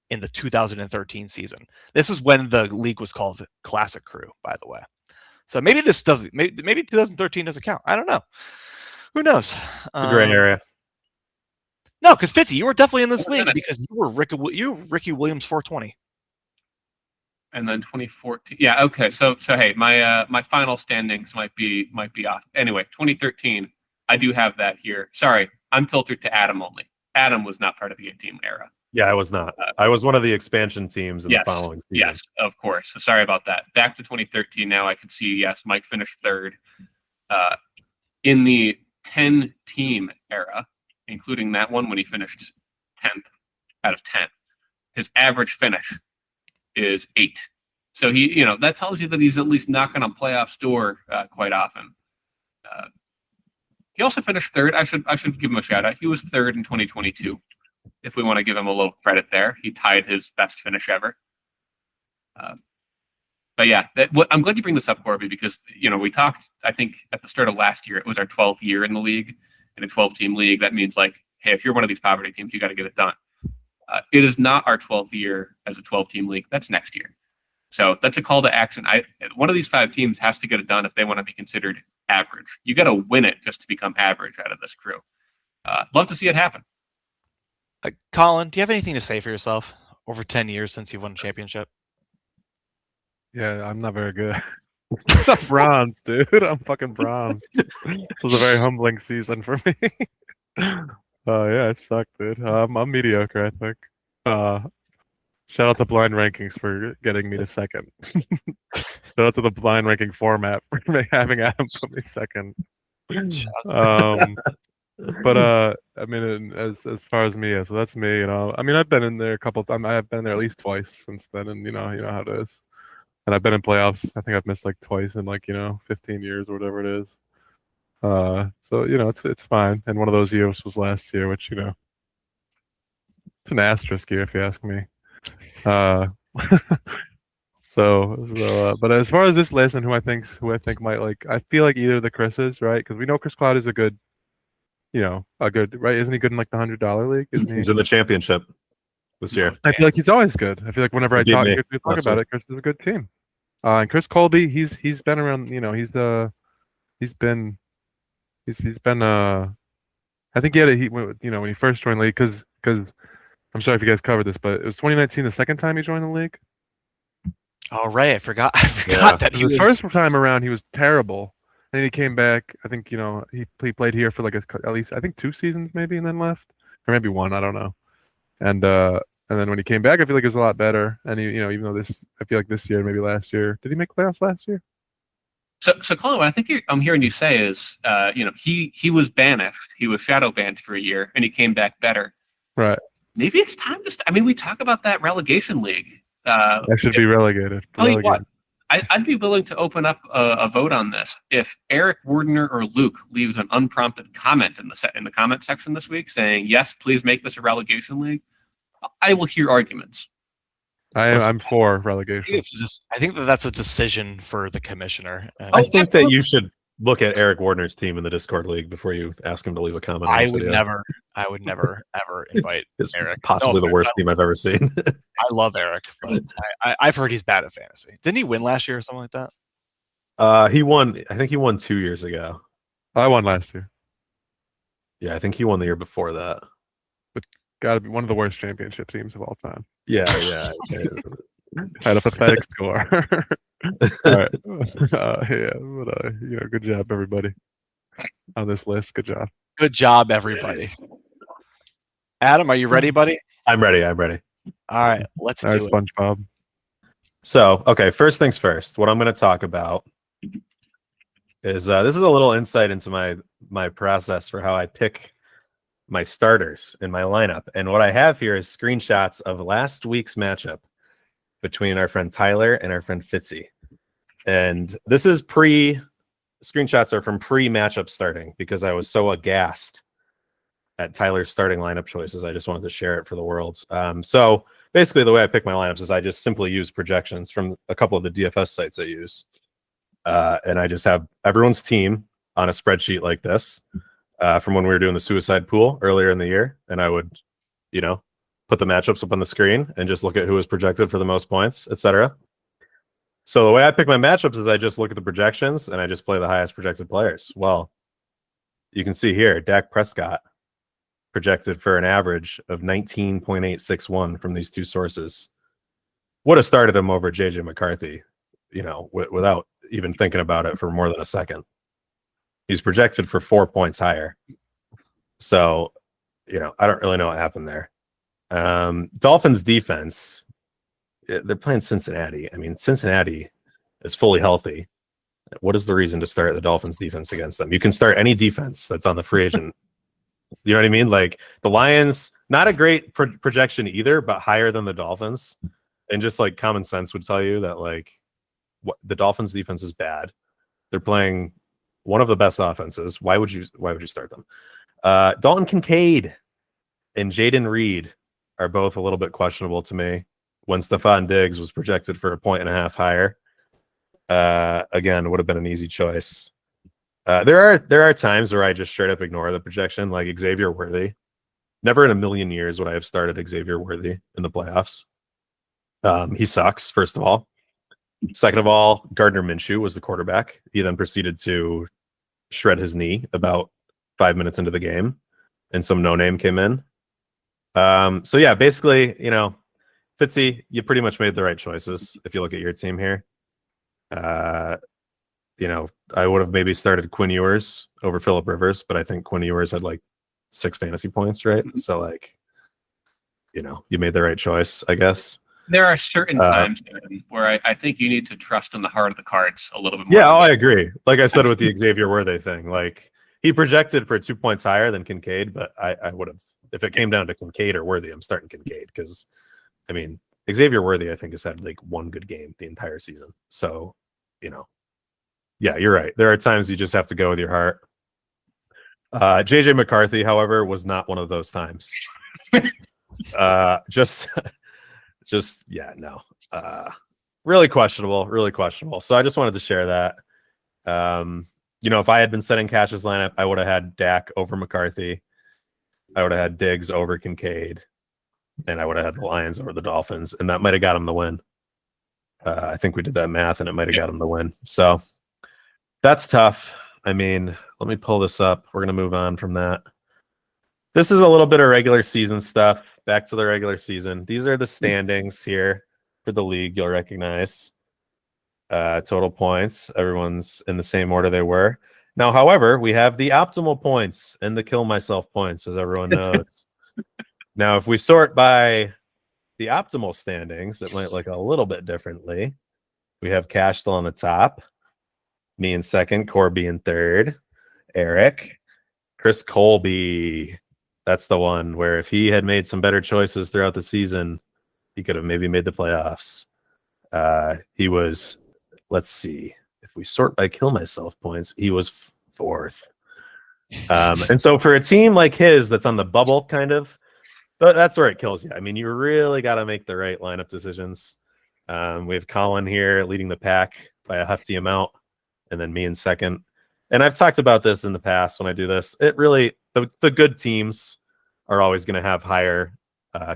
2013 season. This is when the league was called Classic Crew, by the way. So maybe this doesn't. Maybe 2013 doesn't count. I don't know. Who knows? It's a gray area. No, because Fitzy, you were definitely in this league because you were Ricky Williams 420. And then 2014. Yeah. Okay. So hey, my final standings might be off. Anyway, 2013. I do have that here. Sorry, I'm filtered to Adam only. Adam was not part of the 8-team era. Yeah, I was not. I was one of the expansion teams in the following season. Yes, of course. So sorry about that. Back to 2013 now. I can see, yes, Mike finished 3rd. In the 10-team era, including that one when he finished 10th out of 10, his average finish is 8. So that tells you that he's at least knocking on playoffs door quite often. He also finished 3rd. I should give him a shout out. He was 3rd in 2022. If we want to give him a little credit there, he tied his best finish ever. But yeah, I'm glad you bring this up, Corby, because we talked. I think at the start of last year, it was our 12th year in the league. In a 12-team league, that means hey, if you're one of these poverty teams, you got to get it done. It is not our 12th year as a 12-team league. That's next year. So that's a call to action. One of these 5 teams has to get it done if they want to be considered average. You got to win it just to become average out of this crew. Love to see it happen. Colin, do you have anything to say for yourself? Over 10 years since you've won a championship. Yeah, I'm not very good. Bronze, dude. I'm fucking bronze. This was a very humbling season for me. Yeah, it sucked, dude. I'm mediocre, I think. Shout out to Blind Rankings for getting me to second. Shout out to the Blind Ranking format for having Adam put me second. But I mean, as far as me, so that's me. I mean, I've been in there a couple times. I've been there at least twice since then, and you know how it is. And I've been in playoffs. I think I've missed like twice in 15 years or whatever it is. So it's fine. And one of those years was last year, which it's an asterisk year if you ask me. But as far as this list and who I think might I feel like either the Chris's, right? Because we know Chris Cloud is a good, right? Isn't he good in like the $100 league? Isn't he? He's in the championship this year. I feel like he's always good. I feel like whenever I talk about it, Chris is a good team. And Chris Colby, he's been around. He's been. I think when he first joined the league, because I'm sorry if you guys covered this, but it was 2019 the second time he joined the league. All right, I forgot that his first time around he was terrible. Then he came back. I think he played here for like at least I think 2 seasons maybe, and then left, or maybe 1. I don't know. And then when he came back, I feel like it was a lot better. And even though I feel like this year, maybe last year, did he make playoffs last year? So Colin, what I think I'm hearing you say is, he was banished. He was shadow banned for a year, and he came back better. Right. Maybe it's time to. I mean, we talk about that relegation league. That should be relegated. Tell you what, I'd be willing to open up a vote on this if Eric Wardner or Luke leaves an unprompted comment in the comment section this week saying, yes, please make this a relegation league. I will hear arguments. I'm for relegation. I think that's a decision for the commissioner. I think that you should look at Eric Wardner's team in the Discord league before you ask him to leave a comment. I would never ever invite it's Eric. Possibly the worst team I've ever seen. I love Eric, but I've heard he's bad at fantasy. Didn't he win last year or something like that? He won. I think he won 2 years ago. I won last year. Yeah, I think he won the year before that. But got to be one of the worst championship teams of all time. Yeah. Had a pathetic score. All right. Good job, everybody, on this list. Good job. Good job, everybody. Adam, are you ready, buddy? I'm ready. All right, let's do it. SpongeBob. So, okay, first things first. What I'm going to talk about is this is a little insight into my process for how I pick my starters in my lineup. And what I have here is screenshots of last week's matchup between our friend Tyler and our friend Fitzy. And this is screenshots are from pre-matchup starting because I was so aghast at Tyler's starting lineup choices. I just wanted to share it for the world. So basically the way I pick my lineups is I just simply use projections from a couple of the DFS sites I use. And I just have everyone's team on a spreadsheet like this from when we were doing the suicide pool earlier in the year. And I would, put the matchups up on the screen and just look at who was projected for the most points, etc. So the way I pick my matchups is I just look at the projections and I just play the highest projected players. Well, you can see here, Dak Prescott projected for an average of 19.861 from these two sources. Would have started him over JJ McCarthy, without even thinking about it for more than a second. He's projected for 4 points higher. So, I don't really know what happened there. Dolphins defense, they're playing Cincinnati. I mean, Cincinnati is fully healthy. What is the reason to start the Dolphins defense against them? You can start any defense that's on the free agent. You know what I mean? Like the Lions, not a great projection either, but higher than the Dolphins. And just like common sense would tell you that the Dolphins defense is bad. They're playing one of the best offenses. Why would you start them? Dalton Kincaid and Jaden Reed are both a little bit questionable to me. When Stephon Diggs was projected for 1.5 higher, again, would have been an easy choice. There are times where I just straight up ignore the projection, like Xavier Worthy. Never in a million years would I have started Xavier Worthy in the playoffs. He sucks, first of all. Second of all, Gardner Minshew was the quarterback. He then proceeded to shred his knee about 5 minutes into the game, and some no-name came in. So yeah, basically, Fitzy, you pretty much made the right choices if you look at your team here. I would have maybe started Quinn Ewers over Phillip Rivers, but I think Quinn Ewers had like 6 fantasy points, right? So like, you made the right choice, I guess. There are certain times where I think you need to trust in the heart of the cards a little bit more. Yeah, I agree. Like I said with the Xavier Worthy thing, like he projected for 2 points higher than Kincaid, but I would have, if it came down to Kincaid or Worthy, I'm starting Kincaid because, I mean, Xavier Worthy, I think, has had like one good game the entire season. So, yeah, you're right. There are times you just have to go with your heart. JJ McCarthy, however, was not one of those times. No. Really questionable. So I just wanted to share that. If I had been setting Cash's lineup, I would have had Dak over McCarthy. I would have had Diggs over Kincaid. And I would have had the Lions over the Dolphins. And that might have got him the win. I think we did that math, and it might have got him the win. So that's tough. I mean, let me pull this up. We're going to move on from that. This is a little bit of regular season stuff. Back to the regular season. These are the standings here for the league. You'll recognize total points. Everyone's in the same order they were. Now, however, we have the optimal points and the kill myself points, as everyone knows. Now, if we sort by the optimal standings, it might look a little bit differently. We have Cash still on the top. Me in second. Corby in third. Eric. Chris Colby. That's the one where if he had made some better choices throughout the season, he could have maybe made the playoffs. He was, let's see, if we sort by kill myself points, he was fourth. And so for a team like his that's on the bubble kind of, but that's where it kills you. I mean, you really got to make the right lineup decisions. We have Colin here leading the pack by a hefty amount, and then me in second. And I've talked about this in the past when I do this. It really, the good teams are always going to have higher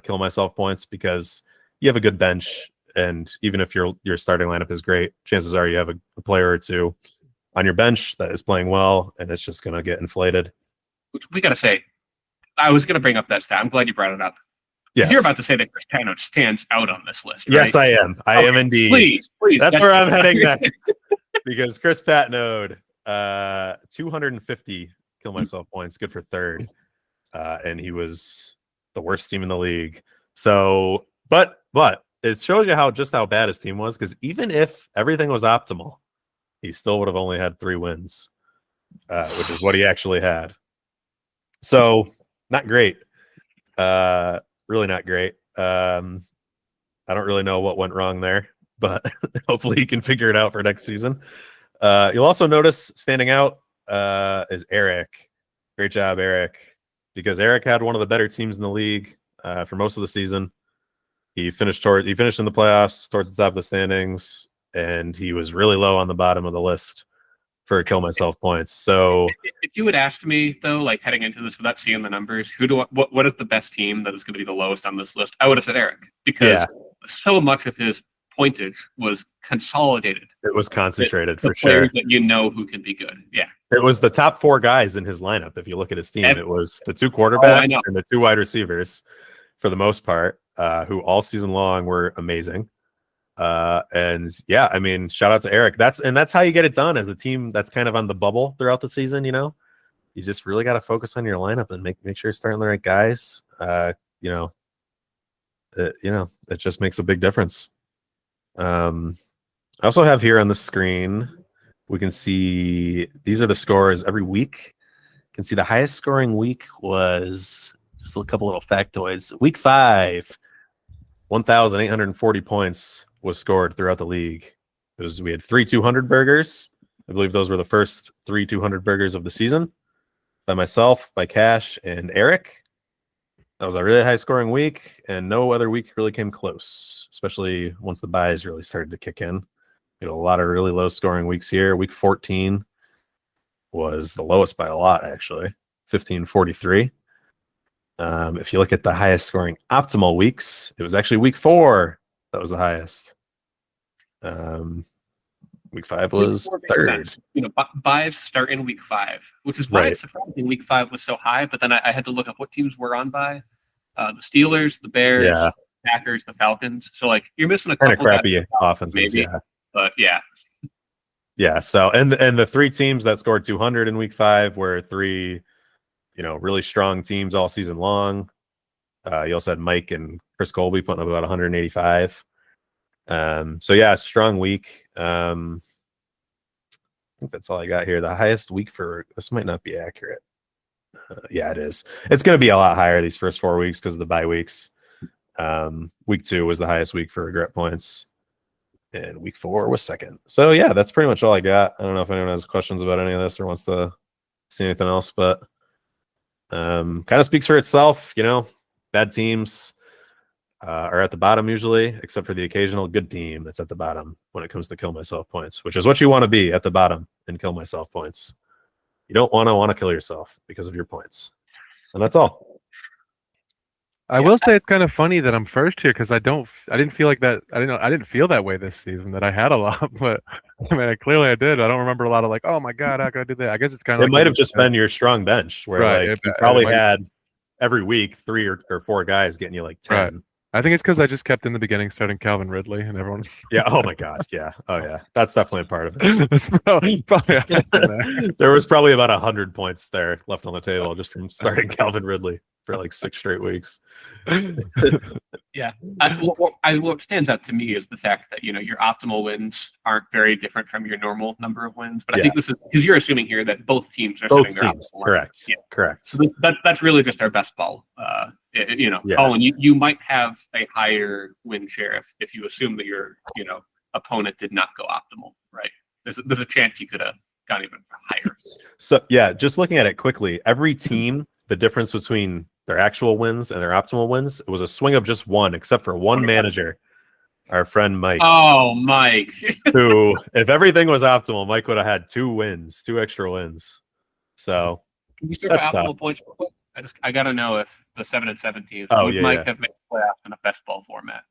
kill myself points because you have a good bench. And even if your starting lineup is great, chances are you have a player or two on your bench that is playing well, and it's just going to get inflated. We got to say, I was going to bring up that stat. I'm glad you brought it up. Yes. You're about to say that Chris Patnode stands out on this list, right? Yes, I am. I am indeed. Please. That's where I'm heading next. Because Chris Patnode, 250 kill myself points, good for third. And he was the worst team in the league. So, but it shows you how bad his team was, because even if everything was optimal, he still would have only had 3 wins, which is what he actually had. So, not great. Really not great. I don't really know what went wrong there, but hopefully he can figure it out for next season. You'll also notice standing out is Eric. Great job, Eric, because Eric had one of the better teams in the league for most of the season. He finished in the playoffs towards the top of the standings, and he was really low on the bottom of the list for kill myself points. So if you had asked me though, like heading into this without seeing the numbers, what is the best team that is going to be the lowest on this list? I would have said Eric, because so much of his pointage was consolidated. It was concentrated for sure. Players that who can be good. Yeah. It was the top 4 guys in his lineup. If you look at his team, it was the 2 quarterbacks and the 2 wide receivers for the most part, who all season long were amazing. And yeah, I mean, shout out to Eric. That's how you get it done as a team that's kind of on the bubble throughout the season. You just really got to focus on your lineup and make sure you're starting the right guys. It just makes a big difference. I also have here on the screen, we can see these are the scores every week. You can see the highest scoring week was just a couple little factoids. Week 5, 1,840 points was scored throughout the league. We had 3 200 burgers. I believe those were the first 3 200 burgers of the season by myself, by Cash, and Eric. That was a really high scoring week, and no other week really came close, especially once the buys really started to kick in. We had a lot of really low scoring weeks here. Week 14 was the lowest by a lot, actually, 1543. If you look at the highest scoring optimal weeks, it was actually week 4 that was the highest. Week 5 was third. Buys start in week 5, which is why it's surprising week 5 was so high. But then I had to look up what teams were on bye. The Steelers, the Bears, the Packers, the Falcons. So like you're missing a couple kind of crappy offenses, maybe. Yeah. But yeah. Yeah. So and the 3 teams that scored 200 in week 5 were 3, really strong teams all season long. You also had Mike and Chris Colby putting up about 185. So yeah, strong week. I think that's all I got here. The highest week for this might not be accurate. Yeah, it is. It's going to be a lot higher these first 4 weeks because of the bye weeks. Week 2 was the highest week for regret points, and week 4 was second. So yeah, that's pretty much all I got. I don't know if anyone has questions about any of this or wants to see anything else, but kind of speaks for itself. Bad teams are at the bottom usually, except for the occasional good team that's at the bottom when it comes to kill myself points, which is what you want to be, at the bottom and kill myself points. You don't want to kill yourself because of your points. And that's all. I will say it's kind of funny that I'm first here because I didn't feel like that. I didn't feel that way this season, that I had a lot, but I mean, clearly I did. I don't remember a lot of like, oh my God, how could I do that? I guess it's kind of It might have just been your strong bench where Right, like you probably had every week 3 or 4 guys getting you like 10. Right. I think it's because I just kept in the beginning starting Calvin Ridley and everyone. Yeah. Oh my God. Yeah. Oh yeah. That's definitely a part of it. That's probably there. There was probably about 100 points there left on the table just from starting Calvin Ridley for like 6 straight weeks. Yeah. What stands out to me is the fact that, your optimal wins aren't very different from your normal number of wins. But I think this is because you're assuming here that both teams are both setting their teams. optimal Correct. wins. Yeah. Correct. So that's really just our best ball. Colin, you might have a higher win share if you assume that your opponent did not go optimal, right? There's a chance you could have gone even higher. So yeah, just looking at it quickly, every team, the difference between their actual wins and their optimal wins, it was a swing of just 1, except for one manager, our friend Mike. Oh, Mike. Who, if everything was optimal, Mike would have had 2 extra wins. So Can you start that's with optimal tough. points real quick? I gotta know if the 7 and 7 teams would Mike have made playoffs in a best ball format.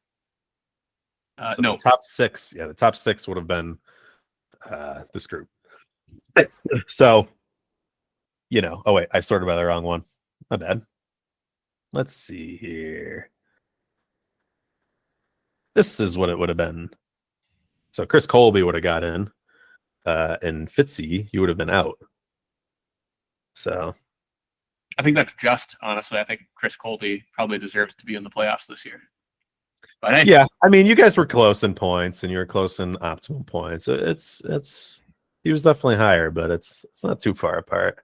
So No. the top 6, the top 6 would have been this group. So, oh wait, I sorted by the wrong one. My bad. Let's see here. This is what it would have been. So Chris Colby would have got in, and Fitzy, you would have been out. So I think that's just, honestly. I think Chris Colby probably deserves to be in the playoffs this year. But hey, yeah, I mean, you guys were close in points, and you were close in optimal points. He was definitely higher, but it's not too far apart.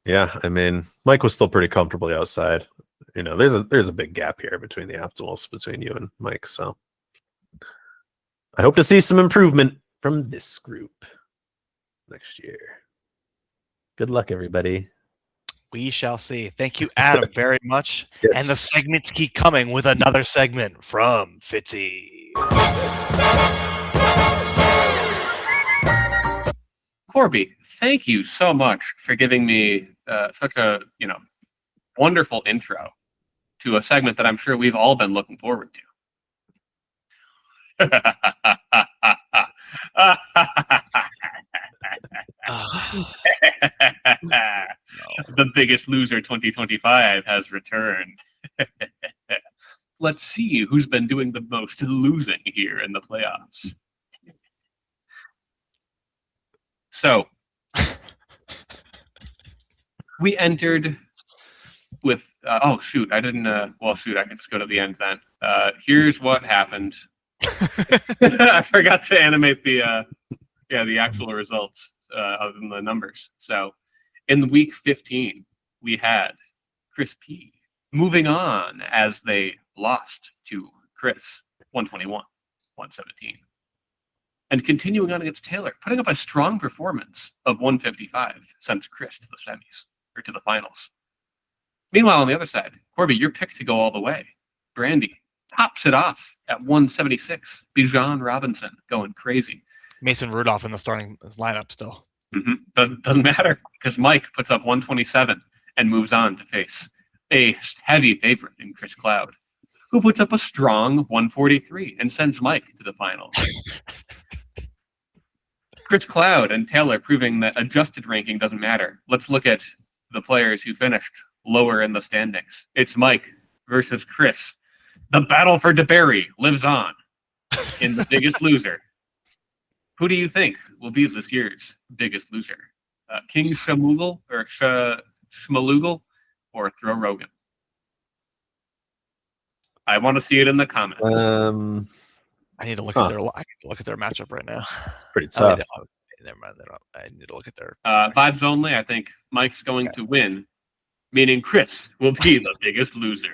Yeah, I mean, Mike was still pretty comfortably outside. There's a big gap here between the optimals between you and Mike. So I hope to see some improvement from this group next year. Good luck, everybody. We shall see. Thank you, Adam, very much. Yes. And the segments keep coming with another segment from Fitzy. Corby, thank you so much for giving me such a wonderful intro to a segment that I'm sure we've all been looking forward to. The Biggest Loser 2025 has returned. Let's see who's been doing the most losing here in the playoffs. So we entered with I can just go to the end then. Here's what happened. I forgot to animate the actual results other than the numbers. So in week 15 we had Chris P moving on as they lost to Chris 121 117, and continuing on against Taylor, putting up a strong performance of 155 sends Chris to the semis, or to the finals. Meanwhile, on the other side, Corby, your pick to go all the way. Brandy tops it off at 176. Bijan Robinson going crazy. Mason Rudolph in the starting lineup still. Doesn't matter, because Mike puts up 127 and moves on to face a heavy favorite in Chris Cloud, who puts up a strong 143 and sends Mike to the finals. Chris Cloud and Taylor proving that adjusted ranking doesn't matter. Let's look at the players who finished lower in the standings. It's Mike versus Chris. The battle for DeBerry lives on in The Biggest Loser. Who do you think will be this year's biggest loser? King Shamugal or Shmalugal or Throw Rogan? I want to see it in the comments. I need to look Huh. at their. I need to look at their matchup right now. It's pretty Oh, wait, tough. never mind. I need to look at their. Vibes only. I think Mike's going to win, meaning Chris will be the biggest loser.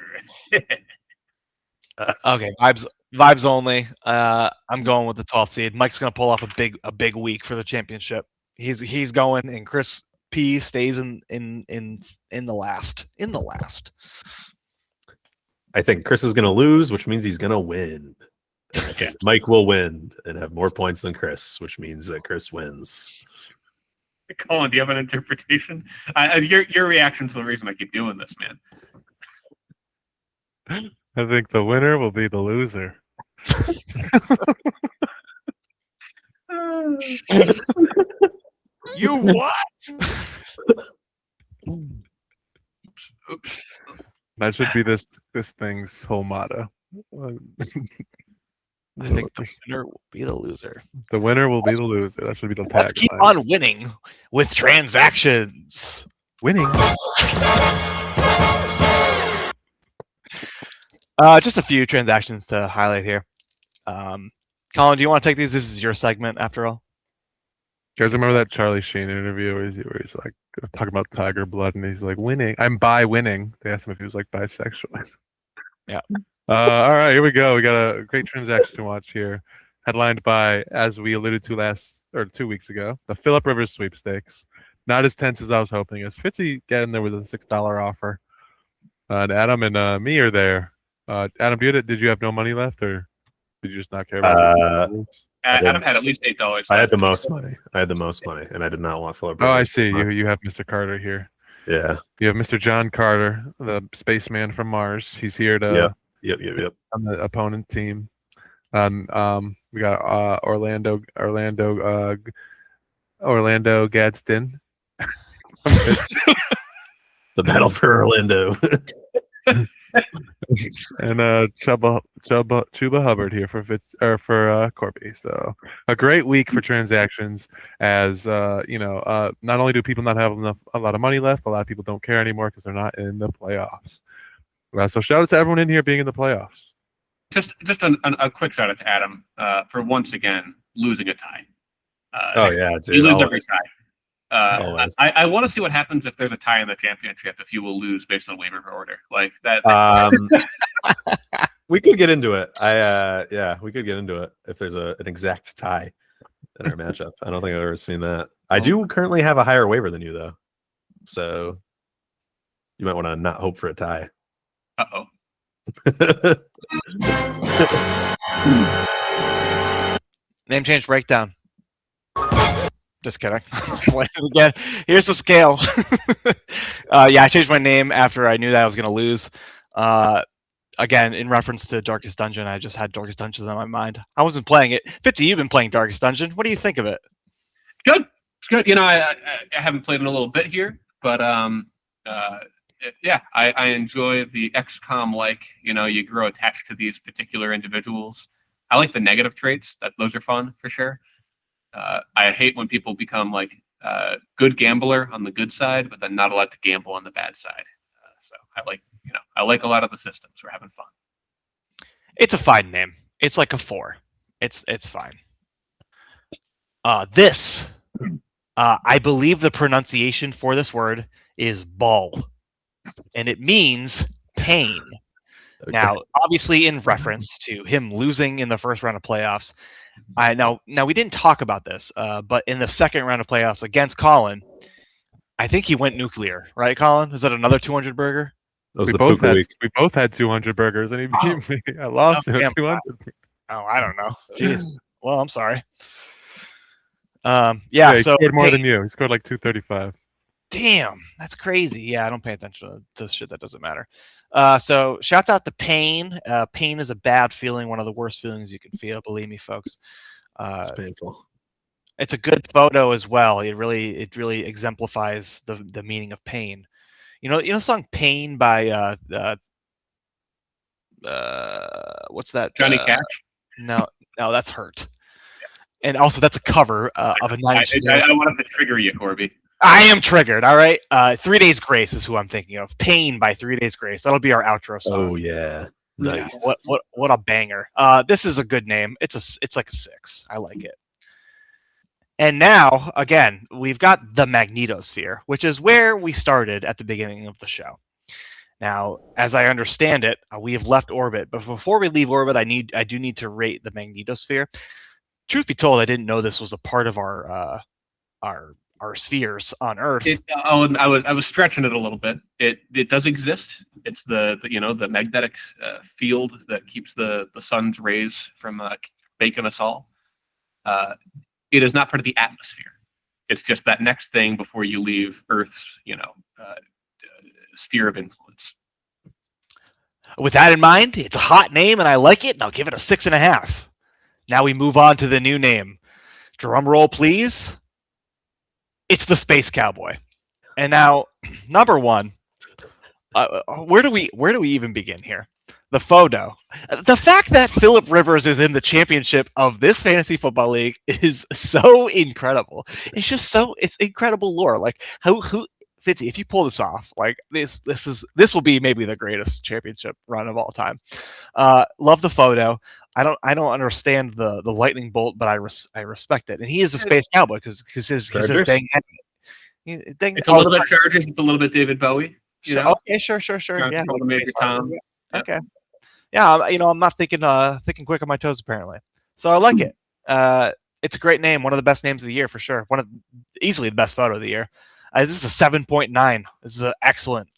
Okay, vibes only. I'm going with the 12th seed. Mike's gonna pull off a big week for the championship. He's going, and Chris P stays in the last. I think Chris is going to lose, which means he's going to win. And I think Mike will win and have more points than Chris, which means that Chris wins. Colin, do you have an interpretation? Your reaction to the reason I keep doing this, man. I think the winner will be the loser. You what? Oops. That should be this thing's whole motto. I think the winner will be the loser. The winner will be the loser. That should be the Let's keep tagline. on winning with transactions. Winning. Just a few transactions to highlight here. Colin, do you want to take these? This is your segment, after all. You guys remember that Charlie Sheen interview where he's like talking about Tiger Blood and he's like, winning. I'm bi winning. They asked him if he was like bisexual. Yeah. All right, here we go. We got a great transaction to watch here. Headlined by, as we alluded to 2 weeks ago, the Phillip Rivers sweepstakes. Not as tense as I was hoping. As Fitzy getting there with a $6 offer. And Adam and me are there. Adam, did you have no money left, or did you just not care about it? Adam had at least $8. I had the most money. And I did not want Phillip. Oh, I see. You have Mr. Carter here. Yeah. You have Mr. John Carter, the spaceman from Mars. He's here to Yep. on the opponent team. We got Orlando Gadsden. The battle for Orlando. And Chuba Hubbard here for Corby. So a great week for transactions, as not only do people not have a lot of money left, but a lot of people don't care anymore because they're not in the playoffs. So shout out to everyone in here being in the playoffs. Just a quick shout out to Adam for once again losing a tie. Oh yeah, dude. You lose every tie. Always. I want to see what happens if there's a tie in the championship. If you will lose based on waiver order, like that. We could get into it. We could get into it if there's an exact tie in our matchup. I don't think I've ever seen that. I do currently have a higher waiver than you, though, so you might want to not hope for a tie. Uh-oh. Name change breakdown. Just kidding. Again, here's the scale. I changed my name after I knew that I was going to lose. Again, in reference to Darkest Dungeon, I just had Darkest Dungeon on my mind. I wasn't playing it. Fitzy, you've been playing Darkest Dungeon. What do you think of it? Good. It's good. I haven't played in a little bit here, but I enjoy the XCOM you grow attached to these particular individuals. I like the negative traits. Those are fun for sure. I hate when people become good gambler on the good side, but then not allowed to gamble on the bad side. So I like a lot of the systems. We're having fun. It's a fine name. It's like a 4. It's fine. I believe the pronunciation for this word is ball, and it means pain. Okay. Now, obviously, in reference to him losing in the first round of playoffs. Now we didn't talk about this, but in the second round of playoffs against Colin, I think he went nuclear, right, Colin? Is that another 200 burger? We both had 200 burgers, and he beat me. I lost 200. Oh, I don't know. Jeez. Well, I'm sorry. He scored more than you. He scored like 235. Damn, that's crazy. Yeah, I don't pay attention to shit that doesn't matter. So shouts out to pain. Pain is a bad feeling, one of the worst feelings you can feel. Believe me, folks. It's painful. It's a good photo as well. It really exemplifies the meaning of pain. You know the song "Pain" by what's that? Johnny Cash. No, that's Hurt. and also that's a cover of a I 9 wanted to trigger you, Corby. I am triggered. All right. 3 Days Grace is who I'm thinking of. Pain by 3 Days Grace. That'll be our outro song. Oh yeah, nice. What a banger. This is a good name. It's like a 6. I like it. And now, again, we've got the magnetosphere, which is where we started at the beginning of the show. Now, as I understand it, we have left orbit, but before we leave orbit, I do need to rate the magnetosphere. Truth be told, I didn't know this was a part of our spheres on Earth. And I was stretching it a little bit. It does exist. It's the magnetic field that keeps the sun's rays from baking us all. It is not part of the atmosphere. It's just that next thing before you leave Earth's sphere of influence. With that in mind, it's a hot name and I like it, and I'll give it a 6.5. Now we move on to the new name. Drum roll, please. It's the Space Cowboy. And now, number one, where do we even begin here? The photo. The fact that Phillip Rivers is in the championship of this fantasy football league is so incredible. It's incredible lore. Like who Fitzy, if you pull this off, like this will be maybe the greatest championship run of all time. Love the photo. I don't understand the lightning bolt, but I respect it. And he is a Space Cowboy because his thing. It's a little bit Chargers. It's a little bit David Bowie. You know? Okay, sure. Yeah. Major Tom. Yeah. Okay. Yeah, I'm not thinking quick on my toes apparently. So I like it. It's a great name. One of the best names of the year for sure. Easily the best photo of the year. This is a 7.9. This is excellent.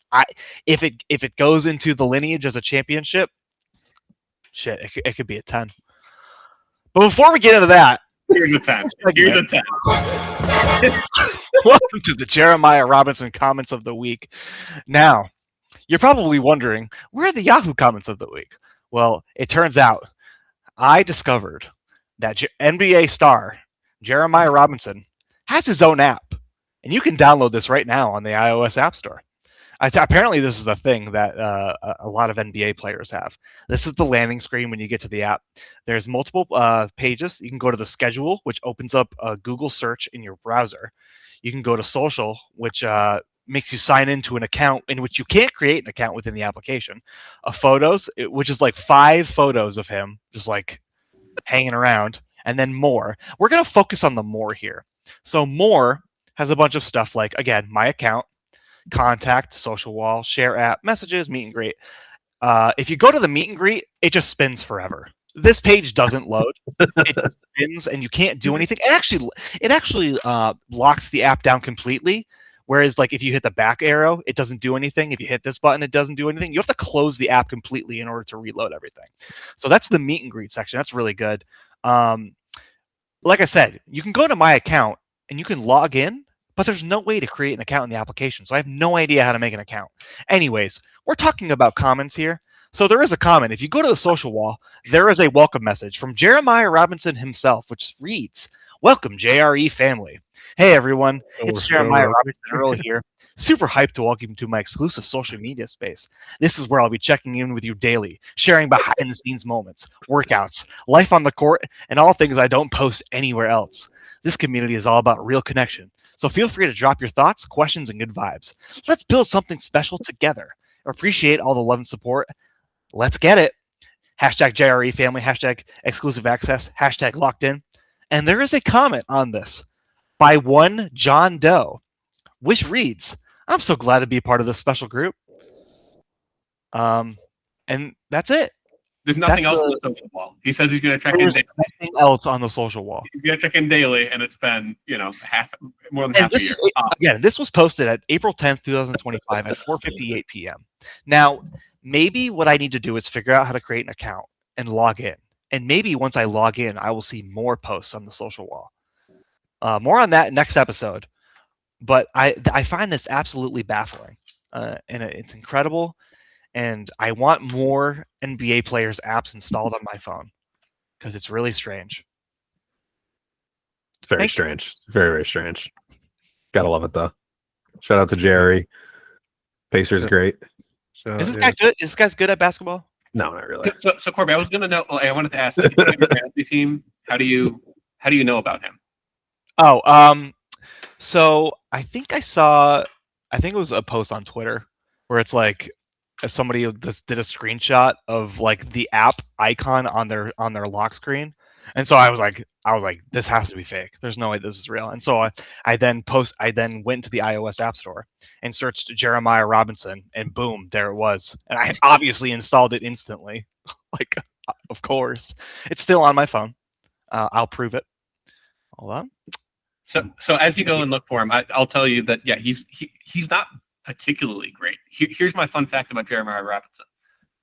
If it goes into the lineage as a championship, shit, it could be a 10. But before we get into that, here's a 10. Here's a 10. Welcome to the Jeremiah Robinson comments of the week. Now, you're probably wondering, where are the Yahoo comments of the week? Well, it turns out I discovered that NBA star Jeremiah Robinson has his own app, and you can download this right now on the iOS App Store. Apparently, this is the thing that a lot of NBA players have. This is the landing screen when you get to the app. There's multiple pages. You can go to the schedule, which opens up a Google search in your browser. You can go to social, which makes you sign into an account in which you can't create an account within the application. Photos, which is like 5 photos of him just like hanging around, and then more. We're going to focus on the more here. So more has a bunch of stuff like, again, my account, contact, social wall, share app, messages, meet and greet. If you go to the meet and greet, it just spins forever. This page doesn't load. It just spins and you can't do anything. It actually locks the app down completely. Whereas like if you hit the back arrow, it doesn't do anything. If you hit this button, it doesn't do anything. You have to close the app completely in order to reload everything. So that's the meet and greet section. That's really good. Like I said, you can go to my account and you can log in, but there's no way to create an account in the application. So I have no idea how to make an account. Anyways, we're talking about comments here. So there is a comment. If you go to the social wall, there is a welcome message from Jeremiah Robinson himself, which reads, "Welcome, JRE family. Hey, everyone. It's Jeremiah Robinson Earl here. Super hyped to welcome you to my exclusive social media space. This is where I'll be checking in with you daily, sharing behind-the-scenes moments, workouts, life on the court, and all things I don't post anywhere else. This community is all about real connection. So feel free to drop your thoughts, questions, and good vibes. Let's build something special together. Appreciate all the love and support. Let's get it. Hashtag JRE family, hashtag exclusive access, hashtag locked in." And there is a comment on this by one John Doe, which reads, "I'm so glad to be a part of this special group." And that's it. There's nothing else on the social wall. He says he's going to check in There's daily. nothing else on the social wall. He's going to check in daily, and it's been, more than half a year. Awesome. Again, this was posted at April 10th, 2025 at 4:58 p.m. Now, maybe what I need to do is figure out how to create an account and log in. And maybe once I log in, I will see more posts on the social wall. More on that next episode. But I find this absolutely baffling. And it's incredible. And I want more NBA players' apps installed on my phone because it's really strange. It's very strange. Very, very strange. Gotta love it though. Shout out to Jerry. Pacers great. Is this guy good? Is this guy's good at basketball? No, not really. So Corby, I was going to know. I wanted to ask, if you have your fantasy team, how do you How do you know about him? Oh, so I think it was a post on Twitter where it's like somebody just did a screenshot of like the app icon on their lock screen, and so I was like, this has to be fake. There's no way this is real. And so I then went to the iOS App Store and searched Jeremiah Robinson, and boom, there it was. And I obviously installed it instantly. Like, of course, it's still on my phone. I'll prove it. Hold on. So as you go and look for him, I'll tell you that he's not particularly great. Here's my fun fact about Jeremiah Robinson.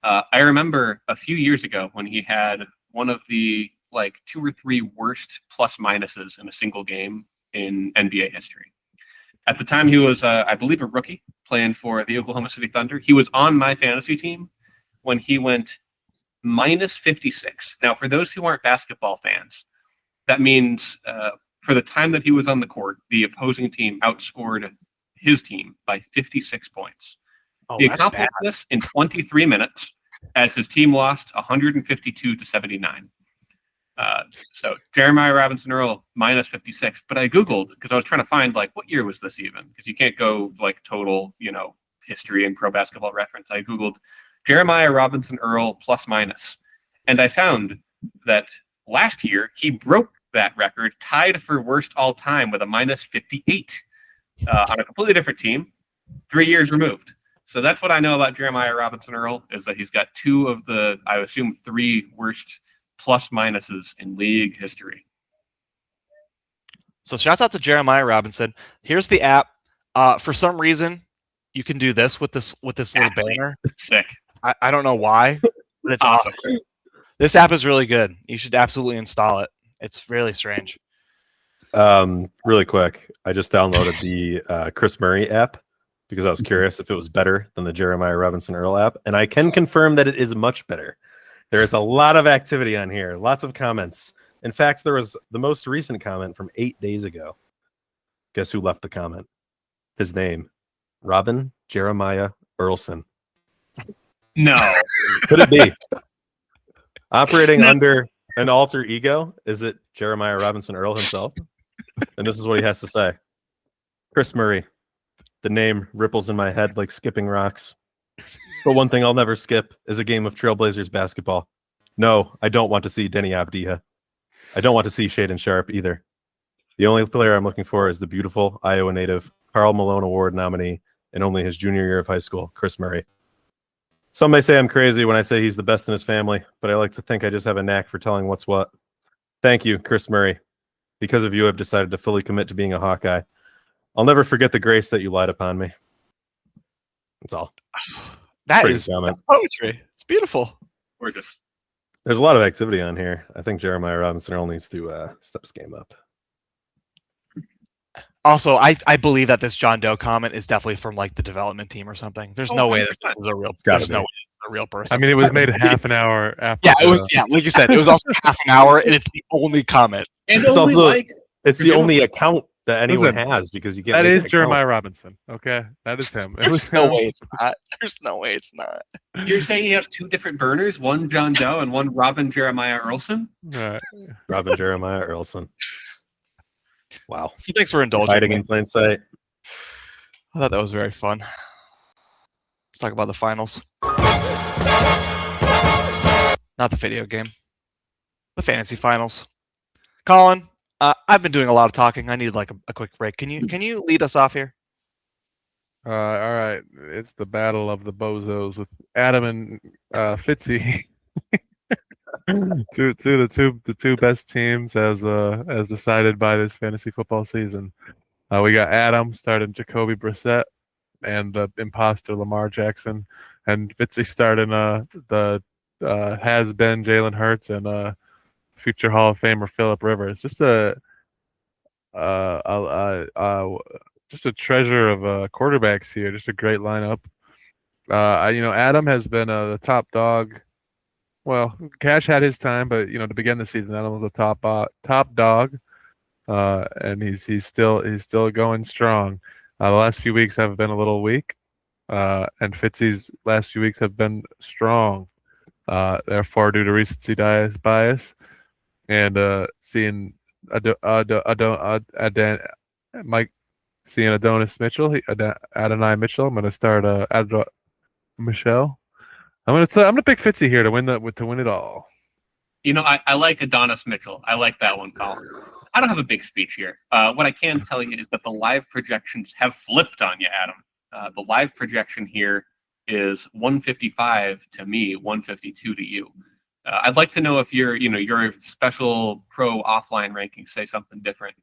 I remember a few years ago when he had one of the like 2 or 3 worst plus minuses in a single game in NBA history. At the time, he was, I believe, a rookie playing for the Oklahoma City Thunder. He was on my fantasy team when he went minus 56. Now, for those who aren't basketball fans, that means for the time that he was on the court, the opposing team outscored his team by 56 points. Oh, He that's accomplished bad. this in 23 minutes as his team lost 152-79. So Jeremiah Robinson Earl minus 56. But I Googled because I was trying to find like what year was this even? Because you can't go like total, history and pro basketball reference. I Googled Jeremiah Robinson Earl plus minus. And I found that last year he broke that record, tied for worst all time with a minus 58 on a completely different team, 3 years removed. So that's what I know about Jeremiah Robinson Earl, is that he's got 2 of the, I assume, 3 worst plus minuses in league history. So shouts out to Jeremiah Robinson. Here's the app. For some reason, you can do this with this little banner. Sick. I don't know why, but it's awesome. This app is really good. You should absolutely install it. It's really strange. Really quick, I just downloaded the Chris Murray app because I was curious if it was better than the Jeremiah Robinson Earl app, and I can confirm that it is much better. There is a lot of activity on here, lots of comments. In fact, there was the most recent comment from 8 days ago. Guess who left the comment? His name, Robin Jeremiah Earlson. No. Could it be? Operating under an alter ego? Is it Jeremiah Robinson Earl himself? And this is what he has to say. Chris Murray. The name ripples in my head like skipping rocks. But one thing I'll never skip is a game of Trailblazers basketball. No, I don't want to see Denny Avdija. I don't want to see Shaden Sharp either. The only player I'm looking for is the beautiful Iowa native, Karl Malone Award nominee, in only his junior year of high school, Chris Murray. Some may say I'm crazy when I say he's the best in his family, but I like to think I just have a knack for telling what's what. Thank you, Chris Murray. Because of you, I've decided to fully commit to being a Hawkeye. I'll never forget the grace that you lied upon me. That's all. That's comment. poetry. It's beautiful. Gorgeous. There's a lot of activity on here. I think Jeremiah Robinson Earl needs to step his game up. Also, I believe that this John Doe comment is definitely from like the development team or something. There's no way that this is a real. There's no way this is a real person. I mean, it was made half an hour after. Yeah, it was. Yeah, like you said, it was also half an hour, and it's the only comment. And It's only also- like It's the only account that anyone Listen, has because you get That is Jeremiah Robinson. Okay, that is him. It was There's no him. way it's not. There's no way it's not. you're saying he has 2 different burners, one John Doe and one Robin Jeremiah Earlson? Right. Robin Jeremiah Earlson. Wow. So thanks for indulging Hiding me. in plain sight. I thought that was very fun. Let's talk about the finals. Not the video game. The fantasy finals. Colin, I've been doing a lot of talking. I need like a quick break. Can you lead us off here? All right. It's the battle of the bozos with Adam and Fitzy. the two best teams as decided by this fantasy football season. We got Adam starting Jacoby Brissett and the imposter Lamar Jackson, and Fitzy starting the has-been Jalen Hurts and future Hall of Famer Phillip Rivers. Just a treasure of quarterbacks here. Just a great lineup. Adam has been the top dog. Well, Cash had his time, but to begin the season, Adam was the top dog, and he's still going strong. The last few weeks have been a little weak, and Fitzy's last few weeks have been strong. Therefore, due to recency bias, and seeing Mike seeing Adonis Mitchell, Adonai Mitchell. I'm gonna start Michelle. I'm gonna pick Fitzy here to win it all. You know, I like Adonis Mitchell. I like that one, Colin. I don't have a big speech here. What I can tell you is that the live projections have flipped on you, Adam. The live projection here is 155 to me, 152 to you. I'd like to know if your special pro offline rankings say something different.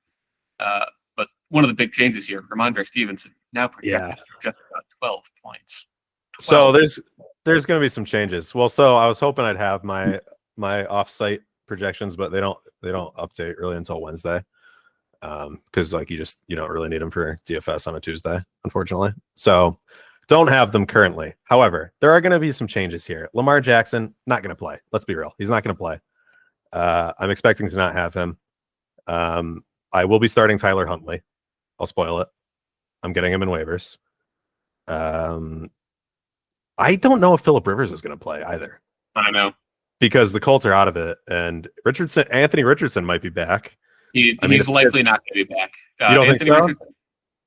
But one of the big changes here, Ramondre Stevenson now projected for just about 12 points. 12. So there's going to be some changes. Well, so I was hoping I'd have my offsite projections, but they don't update really until Wednesday. Because like you don't really need them for DFS on a Tuesday, unfortunately. So don't have them currently. However, there are going to be some changes here. Lamar Jackson not going to play. Let's be real. He's not going to play. I'm expecting to not have him. I will be starting Tyler Huntley. I'll spoil it. I'm getting him in waivers. I don't know if Phillip Rivers is going to play either. I know. Because the Colts are out of it, and Anthony Richardson might be back. He's likely not going to be back. You don't think so? Richardson,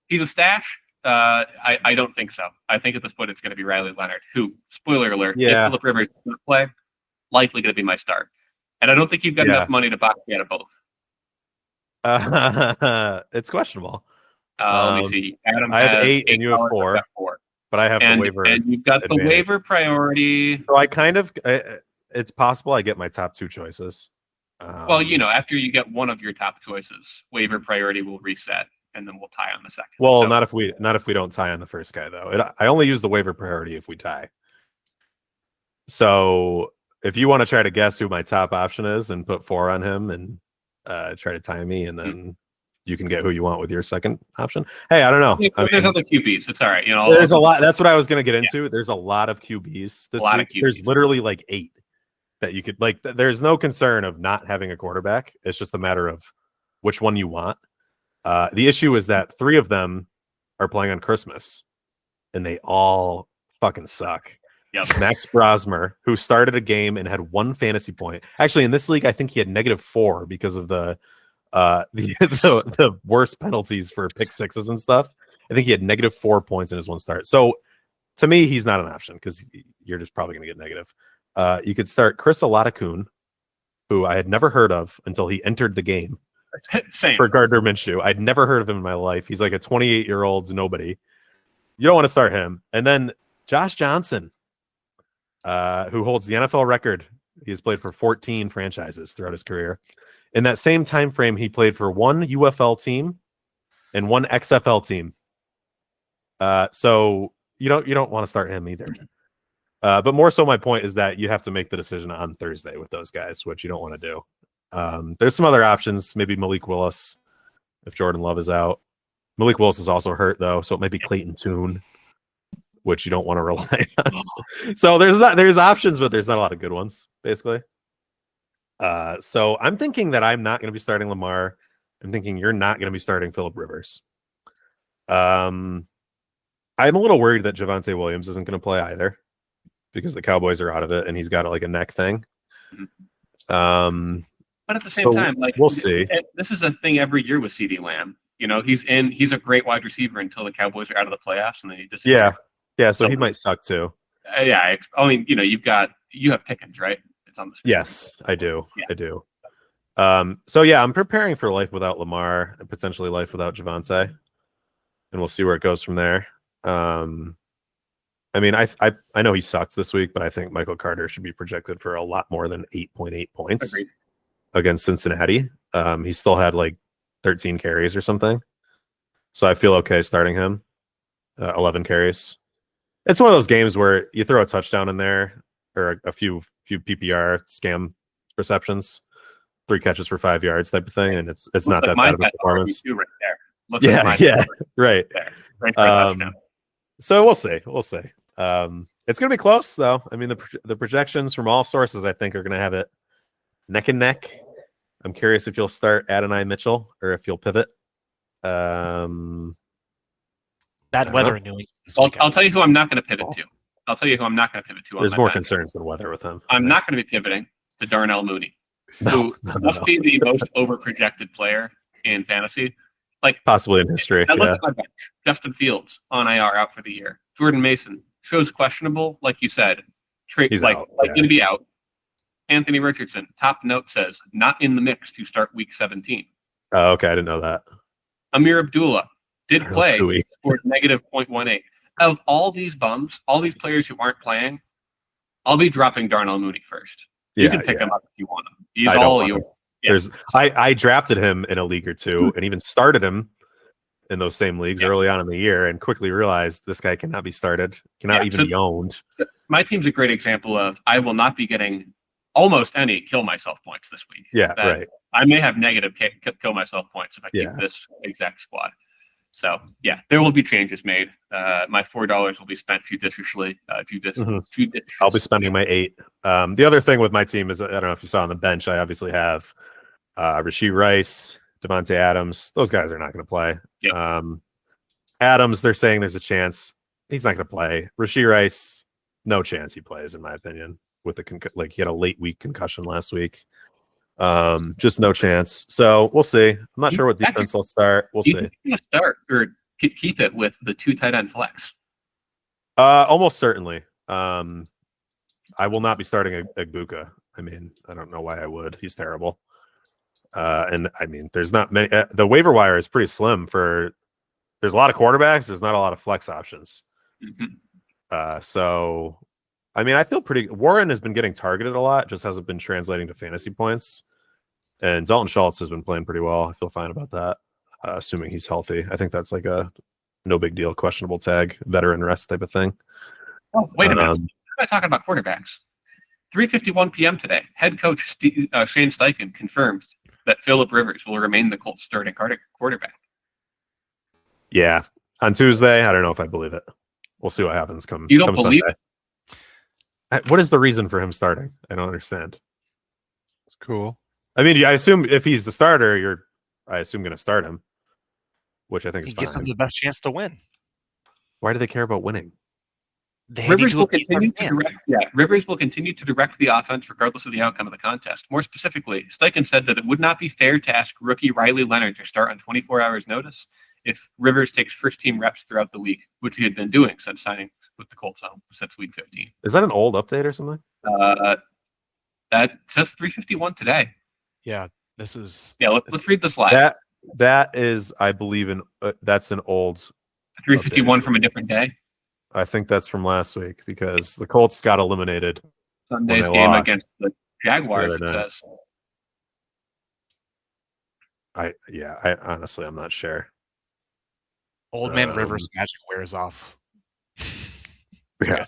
he's a stash. I don't think so. I think at this point it's going to be Riley Leonard, who, spoiler alert, if Phillip Rivers doesn't play, likely going to be my start. And I don't think you've got enough money to buy out of both. It's questionable. Let me see. Adam I have 8 and you have 4. But I have the waiver. And you've got the waiver priority. So I kind of, it's possible I get my top 2 choices. Well, after you get one of your top choices, waiver priority will reset, and then we'll tie on the second. Well, not if we don't tie on the first guy though. I only use the waiver priority if we tie. So if you want to try to guess who my top option is and put 4 on him and try to tie me, and then you can get who you want with your second option. Hey, I don't know. There's other QBs. It's all right. There's a lot. That's what I was going to get into. There's a lot of QBs this week. There's literally like 8 that you could there's no concern of not having a quarterback. It's just a matter of which one you want. The issue is that 3 of them are playing on Christmas, and they all fucking suck. Yep. Max Brosmer, who started a game and had 1 fantasy point. Actually, in this league, I think he had -4 because of the worst penalties for pick sixes and stuff. I think he had -4 points in his 1 start. So to me, he's not an option because you're just probably going to get negative. You could start Chris Oladokun, who I had never heard of until he entered the game. Same. For Gardner Minshew. I'd never heard of him in my life. He's like a 28-year-old nobody. You don't want to start him. And then Josh Johnson, who holds the NFL record. He has played for 14 franchises throughout his career. In that same time frame, he played for 1 UFL team and 1 XFL team. So you don't want to start him either. But more so, my point is that you have to make the decision on Thursday with those guys, which you don't want to do. There's some other options, maybe Malik Willis if Jordan Love is out. Malik Willis is also hurt though, so it might be Clayton Tune, which you don't want to rely on. So there's options, but there's not a lot of good ones, basically. So I'm thinking that I'm not going to be starting Lamar. I'm thinking you're not going to be starting Phillip Rivers. I'm a little worried that Javonte Williams isn't going to play either because the Cowboys are out of it and he's got like a neck thing. But at the same time, we'll see. This is a thing every year with CeeDee Lamb. He's a great wide receiver until the Cowboys are out of the playoffs and then he disappears. Yeah. So he might suck too. I mean, you have Pickens, right? It's on the screen. Yes, I do. Yeah. I do. So yeah, I'm preparing for life without Lamar and potentially life without Javonte, and we'll see where it goes from there. I mean, I know he sucks this week, but I think Michael Carter should be projected for a lot more than 8.8 points against Cincinnati. He still had like 13 carries or something, so I feel okay starting him. 11 carries. It's one of those games where you throw a touchdown in there or a few PPR scam receptions, 3 catches for 5 yards type of thing, and it's not that bad of a performance. Right there. Yeah, right. There. Right for a touchdown. So we'll see. It's going to be close, though. I mean, the projections from all sources, I think, are going to have it neck and neck. I'm curious if you'll start Adonai Mitchell or if you'll pivot. Bad weather in New England. I'll tell you who I'm not going to pivot to. There's more concerns than weather with him. I'm not going to be pivoting to Darnell Mooney. who must be the most over-projected player in fantasy. Like, Possibly in history. I look Yeah. at my bench. Justin Fields on IR out for the year. Jordan Mason shows questionable, like you said. He's like out, going to be out. Anthony Richardson, top note says, not in the mix to start week 17. Oh, okay. I didn't know that. Amir Abdullah did Real play, gooey. scored negative 0.18. Of all these bums, all these players who aren't playing, I'll be dropping Darnell Mooney first. You can pick him up if you want him. He's I don't all want yours. him. Yeah. I drafted him in a league or two and even started him in those same leagues early on in the year and quickly realized this guy cannot be started, cannot even be owned. My team's a great example of I will not be getting almost any kill myself points this week. Yeah, right. I may have negative kill myself points if I keep this exact squad. So yeah, there will be changes made. My $4 will be spent judiciously. I'll be spending my $8. The other thing with my team is I don't know if you saw on the bench. I obviously have Rashee Rice, Devontae Adams. Those guys are not going to play. Yep. Adams, they're saying there's a chance he's not going to play. Rashee Rice, no chance he plays, in my opinion. With the he had a late week concussion last week. Just no chance. So we'll see. I'm not sure what defense I'll start. We'll see. You can start or keep it with the 2 tight end flex. Almost certainly. I will not be starting Agbuka. I mean, I don't know why I would. He's terrible. And I mean, there's not many. The waiver wire is pretty slim for. There's a lot of quarterbacks. There's not a lot of flex options. Mm-hmm. So, I mean, I feel pretty. Warren has been getting targeted a lot. Just hasn't been translating to fantasy points. And Dalton Schultz has been playing pretty well. I feel fine about that, assuming he's healthy. I think that's like a no big deal, questionable tag, veteran rest type of thing. Oh, wait a minute. I'm not talking about quarterbacks. 3:51 p.m. today, head coach Shane Steichen confirmed that Phillip Rivers will remain the Colts starting quarterback. Yeah. On Tuesday, I don't know if I believe it. We'll see what happens come You don't believe Sunday. What is the reason for him starting? I don't understand. It's cool. I mean, I assume if he's the starter, I assume going to start him, which I think is fine. He gives them the best chance to win. Why do they care about winning? Rivers will continue to direct the offense regardless of the outcome of the contest. More specifically, Steichen said that it would not be fair to ask rookie Riley Leonard to start on 24 hours notice if Rivers takes first-team reps throughout the week, which he had been doing since signing with the Colts since week 15. Is that an old update or something? That says 3:51 today. Yeah, this is. Yeah, let's read this live. That is, I believe that's an old 3:51 update. From a different day. I think that's from last week because the Colts got eliminated. Sunday's game against the Jaguars, it says. I honestly, I'm not sure. Old man Rivers magic wears off. Yeah.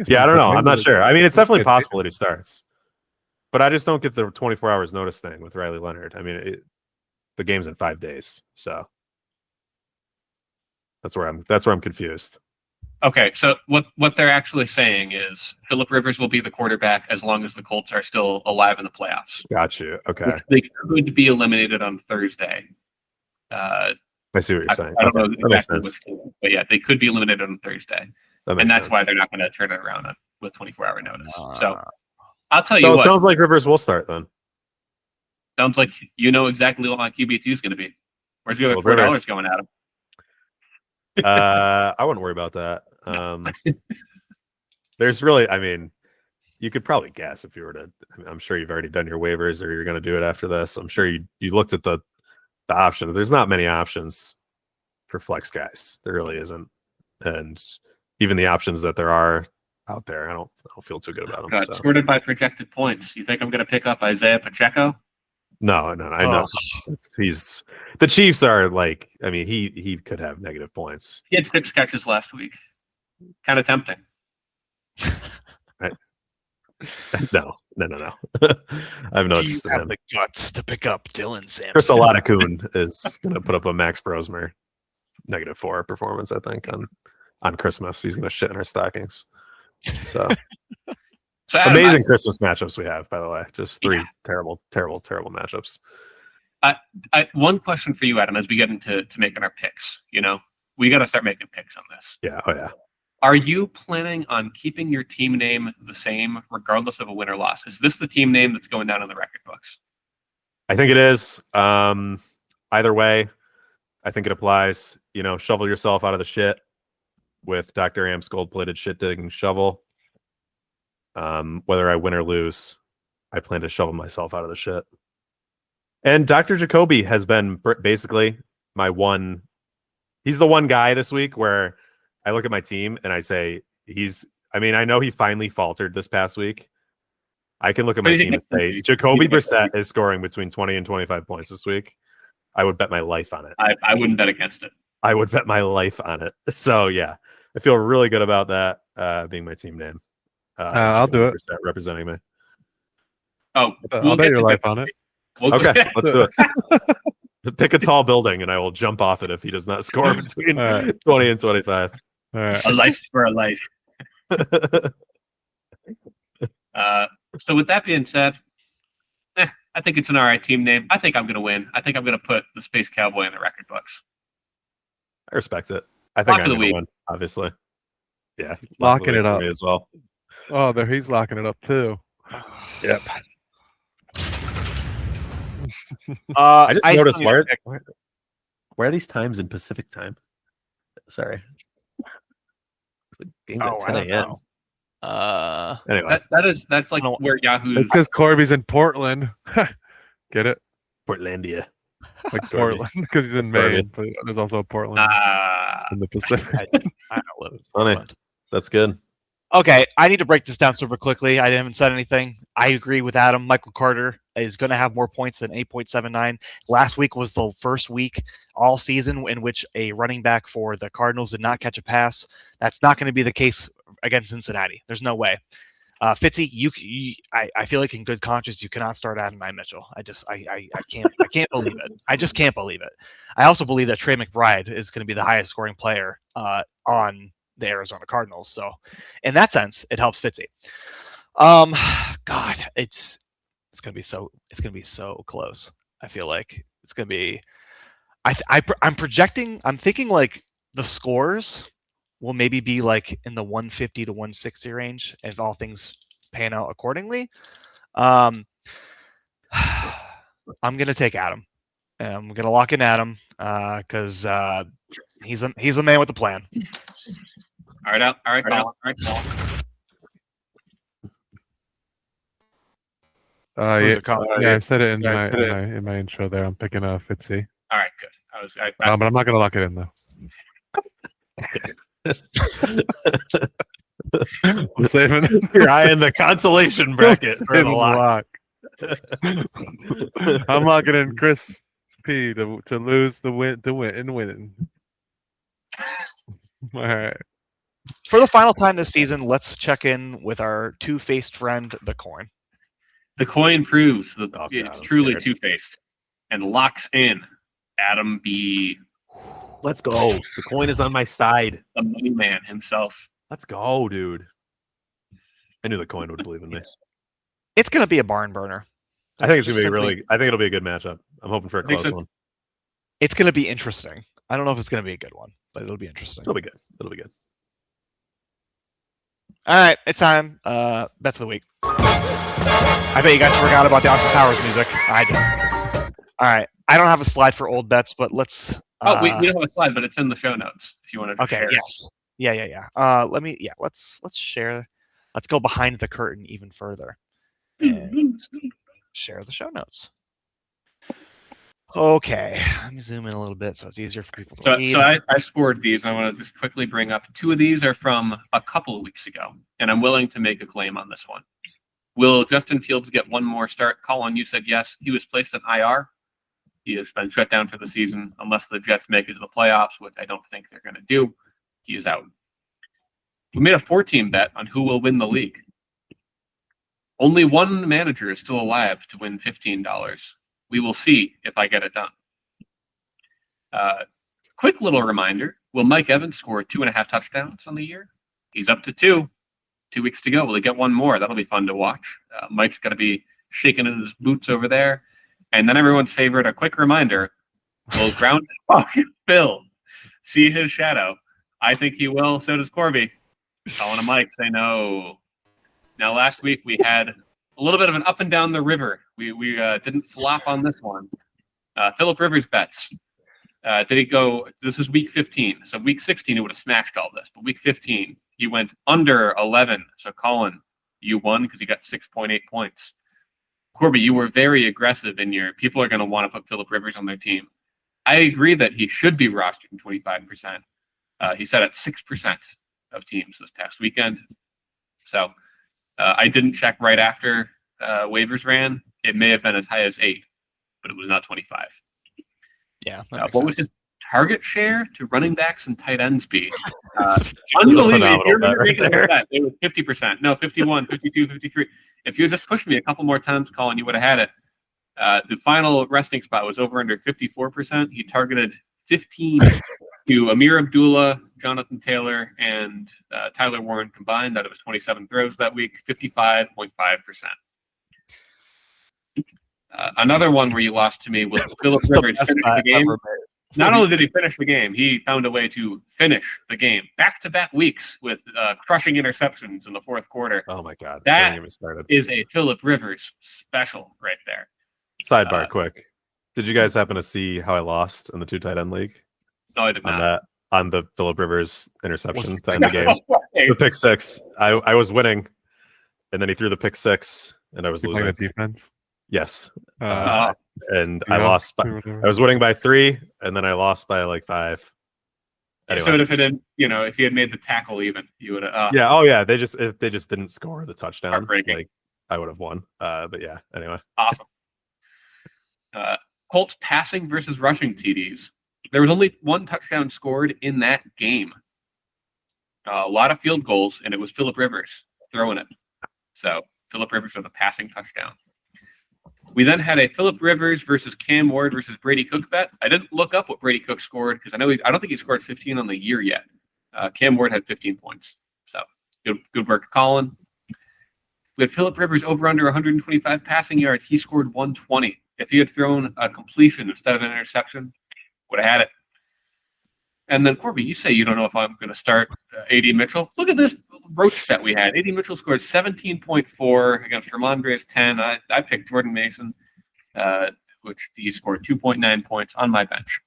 Yeah, I don't know. I'm not sure. I mean, it's definitely possible that he starts. But I just don't get the 24 hours notice thing with Riley Leonard. I mean, the game's in 5 days, so that's where I'm confused. Okay, so what they're actually saying is Phillip Rivers will be the quarterback as long as the Colts are still alive in the playoffs. Got you. Okay. They could be eliminated on Thursday. I see what you're saying. I don't know that makes exactly sense. but yeah, they could be eliminated on Thursday, and that's why they're not going to turn it around with 24-hour notice. So I'll tell you what. So it sounds like Rivers will start then. Sounds like you know exactly what my QB2 is going to be. Where's the other $4 going at him? I wouldn't worry about that. There's really, I mean, you could probably guess if you were to. I'm sure you've already done your waivers, or you're going to do it after this. I'm sure you looked at the options. There's not many options for flex guys. There really isn't, and even the options that there are out there, I don't feel too good about them. So. Sorted by projected points. You think I'm going to pick up Isaiah Pacheco? No, I know. The Chiefs are like. I mean, he could have negative points. He had 6 catches last week. Kind of tempting. No. I have no interest in him. The guts to pick up Dylan Sampson. Chris Oladapoon is going to put up a Max Brosmer -4 performance. I think on Christmas he's going to shit in our stockings. So Adam, amazing Christmas matchups we have, by the way. Just 3 terrible matchups. One question for you, Adam, as we get into making our picks. You know, we got to start making picks on this. Yeah. Oh yeah. Are you planning on keeping your team name the same regardless of a win or loss? Is this the team name that's going down in the record books? I think it is. Either way, I think it applies. You know, shovel yourself out of the shit with Dr. Am's gold-plated shit-digging shovel. Whether I win or lose, I plan to shovel myself out of the shit. And Dr. Jacoby has been basically my one. He's the one guy this week where I look at my team and I say I mean, I know he finally faltered this past week. I can look at my team and say Jacoby Brissett is scoring between 20 and 25 points this week. I would bet my life on it. I wouldn't bet against it. I would bet my life on it. So yeah, I feel really good about that being my team name. I'll do it. Brissett representing me. Oh, I'll bet your life on it. Okay, let's do it. Pick a tall building and I will jump off it if he does not score between 20 and 25. All right. A life for a life. So with that being said, I think it's an all right team name. I think I'm going to win. I think I'm going to put the Space Cowboy in the record books. I respect it. I think Lock I'm of the going to week. win, obviously. Yeah. Locking it for up. me as well. Oh, there he's locking it up too. Yep. I I just noticed why are these times in Pacific time? Sorry. Game's at 10 a.m. Anyway, That's like where Yahoo. It's because Corby's in Portland. Get it? Portlandia. Like Portland because he's in Maine, but there's also a Portland in the Pacific. I don't live in Funny. Portland. That's good. Okay, I need to break this down super quickly. I haven't said anything. I agree with Adam. Michael Carter is going to have more points than 8.79. Last week was the first week all season in which a running back for the Cardinals did not catch a pass. That's not going to be the case against Cincinnati. There's no way. Fitzy, I feel like in good conscience you cannot start Adonai Mitchell. I can't believe it. I just can't believe it. I also believe that Trey McBride is going to be the highest scoring player on the Arizona Cardinals. So in that sense, it helps Fitzy. God, it's gonna be so close. I feel like it's gonna be. I'm thinking like the scores will maybe be like in the 150 to 160 range if all things pan out accordingly. I'm gonna take Adam. I'm gonna lock in Adam because he's a man with a plan. All right, Paul. Yeah, I said it in my intro there. I'm picking Fitzy. All right, good. But I'm not gonna lock it in though. I'm saving You're eyeing the consolation bracket for the lock. I'm locking in Chris P to lose the win and winning. All right. For the final time this season, let's check in with our two-faced friend, the coin. The coin proves that God, it's I'm truly scared. two-faced and locks in Adam B. Let's go. The coin is on my side. The money man himself. Let's go, dude. I knew the coin would believe in me. It's going to be a barn burner. I think it's gonna Just be I think it'll be a good matchup. I'm hoping for a I think close so. one. It's going to be interesting. I don't know if it's going to be a good one, but it'll be interesting. It'll be good. It'll be good. All right, it's time. Bets of the week. I bet you guys forgot about the Austin Powers music. I did. All right, I don't have a slide for old bets, but let's. We don't have a slide, but it's in the show notes if you want to. Okay. Share. Yes. Yeah. Let's share. Let's go behind the curtain even further and share the show notes. Okay, let me zoom in a little bit so it's easier for people to read. So I scored these, and I want to just quickly bring up two of these are from a couple of weeks ago, and I'm willing to make a claim on this one. Will Justin Fields get one more start? Colin, you said yes. He was placed on IR. He has been shut down for the season unless the Jets make it to the playoffs, which I don't think they're going to do. He is out. We made a 4-team bet on who will win the league. Only one manager is still alive to win $15. We will see if I get it done. Quick little reminder. Will Mike Evans score 2.5 touchdowns on the year? He's up to 2. 2 weeks to go. Will he get one more? That'll be fun to watch. Mike's got to be shaking in his boots over there. And then everyone's favorite, a quick reminder. Will Groundhog Phil see his shadow? I think he will. So does Corby. Colin and Mike say no. Now, last week we had a little bit of an up and down the river. We didn't flop on this one. Philip Rivers bets. Did he go? This is week 15. So week 16, he would have smashed all this. But week 15, he went under 11. So Colin, you won because you got 6.8 points. Corby, you were very aggressive in your. People are going to want to put Philip Rivers on their team. I agree that he should be rostered in 25%. He said at 6% of teams this past weekend. So I didn't check right after waivers ran. It may have been as high as 8, but it was not 25. Yeah. What would his target share to running backs and tight ends be? Unbelievable. It was 50%. No, 51, 52, 53. If you had just pushed me a couple more times, Colin, you would have had it. The final resting spot was over under 54%. He targeted 15 to Amir Abdullah, Jonathan Taylor, and Tyler Warren combined out of his 27 throws that week, 55.5%. Another one where you lost to me was Philip Rivers finished the game. Not only did he finish the game, he found a way to finish the game back-to-back weeks with crushing interceptions in the fourth quarter. Oh my God! That Don't even start it. is a Philip Rivers special right there. Sidebar, quick. Did you guys happen to see how I lost in the 2 tight end league? No, I did On not. that, on the Philip Rivers interception to end the game, the pick 6. I was winning, and then he threw the pick 6, and I was You losing. playing the defense? Yes, Uh, and I Yeah, lost. I was winning by 3, and then I lost by like 5. Anyway. So if it had, if he had made the tackle even, you would have. Yeah. Oh yeah. If they just didn't score the touchdown, Heartbreaking. like I would have won. But yeah. Anyway. Awesome. Colts passing versus rushing TDs. There was only 1 touchdown scored in that game. A lot of field goals, and it was Philip Rivers throwing it. So Philip Rivers with a passing touchdown. We then had a Philip Rivers versus Cam Ward versus Brady Cook bet. I didn't look up what Brady Cook scored because I don't think he scored 15 on the year yet. Cam Ward had 15 points. So good work, Colin. We had Philip Rivers over under 125 passing yards. He scored 120. If he had thrown a completion instead of an interception, would have had it. And then, Corby, you say you don't know if I'm going to start A.D. Mitchell. Look at this roach bet we had. A.D. Mitchell scored 17.4 against Ramondre's 10. I picked Jordan Mason, which he scored 2.9 points on my bench.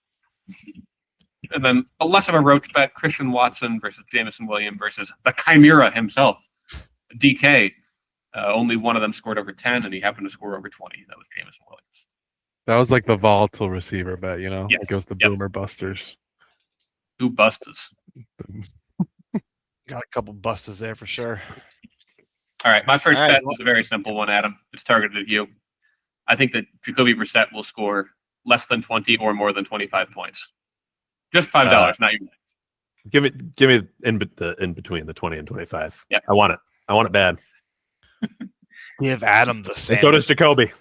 And then a less of a roach bet, Christian Watson versus Jameson Williams versus the Chimera himself, DK. Only one of them scored over 10, and he happened to score over 20. That was Jameson Williams. That was like the volatile receiver bet, Yes. Like it was the Yep. boomer busters. Who bustas? Got a couple busters there for sure. All right, my first All right. bet was a very simple one, Adam. It's targeted at you. I think that Jacoby Brissett will score less than 20 or more than 25 points. Just $5, not your Give me in between the 20 and 25. Yeah. I want it bad. Give Adam the same. And so does Jacoby.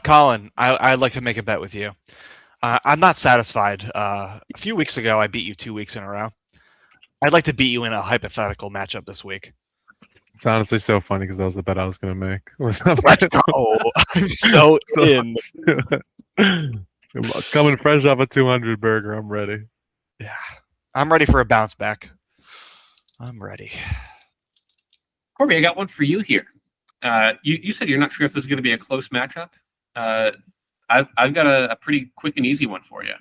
Colin, I'd like to make a bet with you. I'm not satisfied. A few weeks ago, I beat you 2 weeks in a row. I'd like to beat you in a hypothetical matchup this week. It's honestly so funny because that was the bet I was going to make. Let's go. I'm so in. Coming fresh off a 200 burger, I'm ready. Yeah. I'm ready for a bounce back. I'm ready. Corby, I got one for you here. You said you're not sure if this is going to be a close matchup. I've got a pretty quick and easy one for you.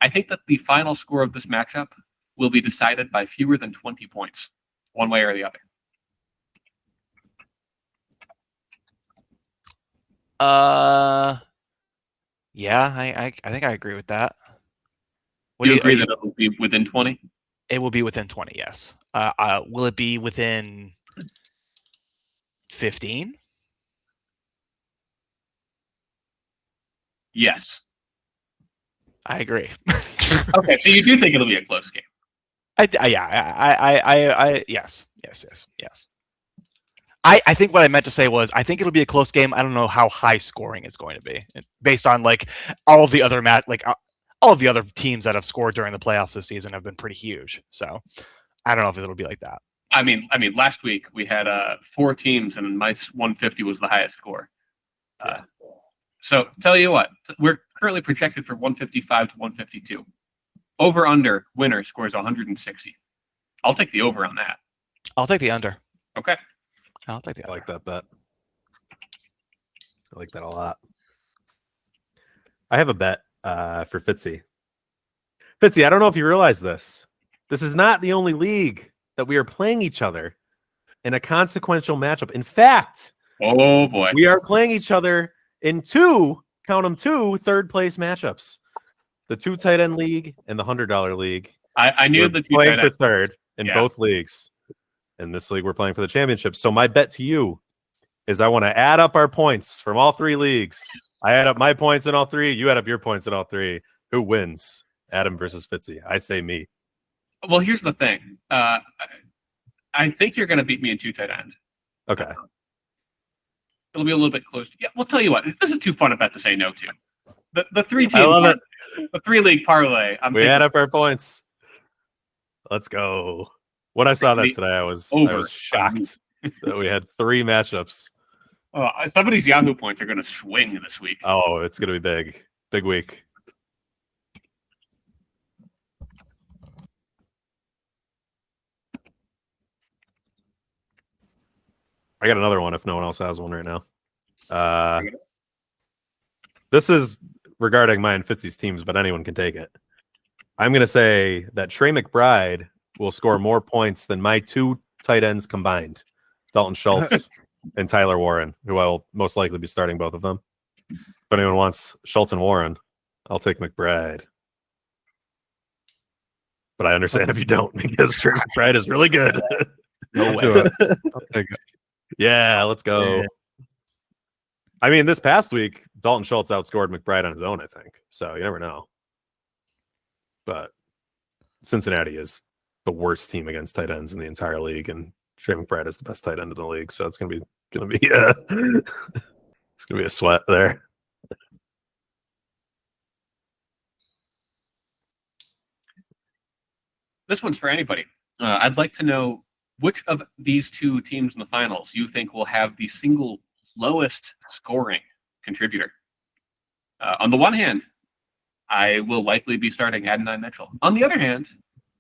I think that the final score of this matchup will be decided by fewer than 20 points, one way or the other. Yeah, I think I agree with that. Do you agree that it will be within 20? It will be within 20, yes. Will it be within 15? Yes. I agree. Okay, so you do think it'll be a close game? Yes. I think what I meant to say was I think it'll be a close game. I don't know how high scoring it's going to be based on like all of the other all of the other teams that have scored during the playoffs this season have been pretty huge. So I don't know if it'll be like that. I mean, last week we had 4 teams, and my 150 was the highest score. So tell you what, we're currently projected for 155 to 152. Over under winner scores 160. I'll take the over on that. I'll take the under. Okay. I'll take the I under. like that bet. I like that a lot. I have a bet for Fitzy. Fitzy, I don't know if you realize this. This is not the only league that we are playing each other in a consequential matchup. In fact, Oh boy. we are playing each other in two, count them, two third-place matchups. The 2 tight end league and the $100 league. I knew We're the two playing tight for ends. third in Yeah. both leagues. In this league, we're playing for the championship. So my bet to you is I want to add up our points from all 3 leagues. I add up my points in all 3. You add up your points in all 3. Who wins? Adam versus Fitzy. I say me. Well, here's the thing. I think you're going to beat me in 2 tight end. Okay. It'll be a little bit close. Yeah, we'll tell you what. This is too fun a bet to say no to. The 3 I team, love it. the 3 league parlay. We add up our points. Let's go. When I saw that today, I was shocked that we had 3 matchups. Somebody's Yahoo points are going to swing this week. Oh, it's going to be big. Big week. I got another one if no one else has one right now. This is regarding my and Fitzy's teams, but anyone can take it. I'm going to say that Trey McBride will score more points than my 2 tight ends combined. Dalton Schultz and Tyler Warren, who I will most likely be starting both of them. If anyone wants Schultz and Warren, I'll take McBride. But I understand if you don't, because Trey McBride is really good. No way. Do it. I'll take it. Yeah, let's go. Yeah. I mean, this past week, Dalton Schultz outscored McBride on his own, I think. So you never know. But Cincinnati is the worst team against tight ends in the entire league, and Trey McBride is the best tight end in the league. So it's gonna be it's gonna be a sweat there. This one's for anybody. I'd like to know which of these 2 teams in the finals you think will have the single lowest scoring contributor. On the one hand, I will likely be starting Adonai Mitchell. On the other hand,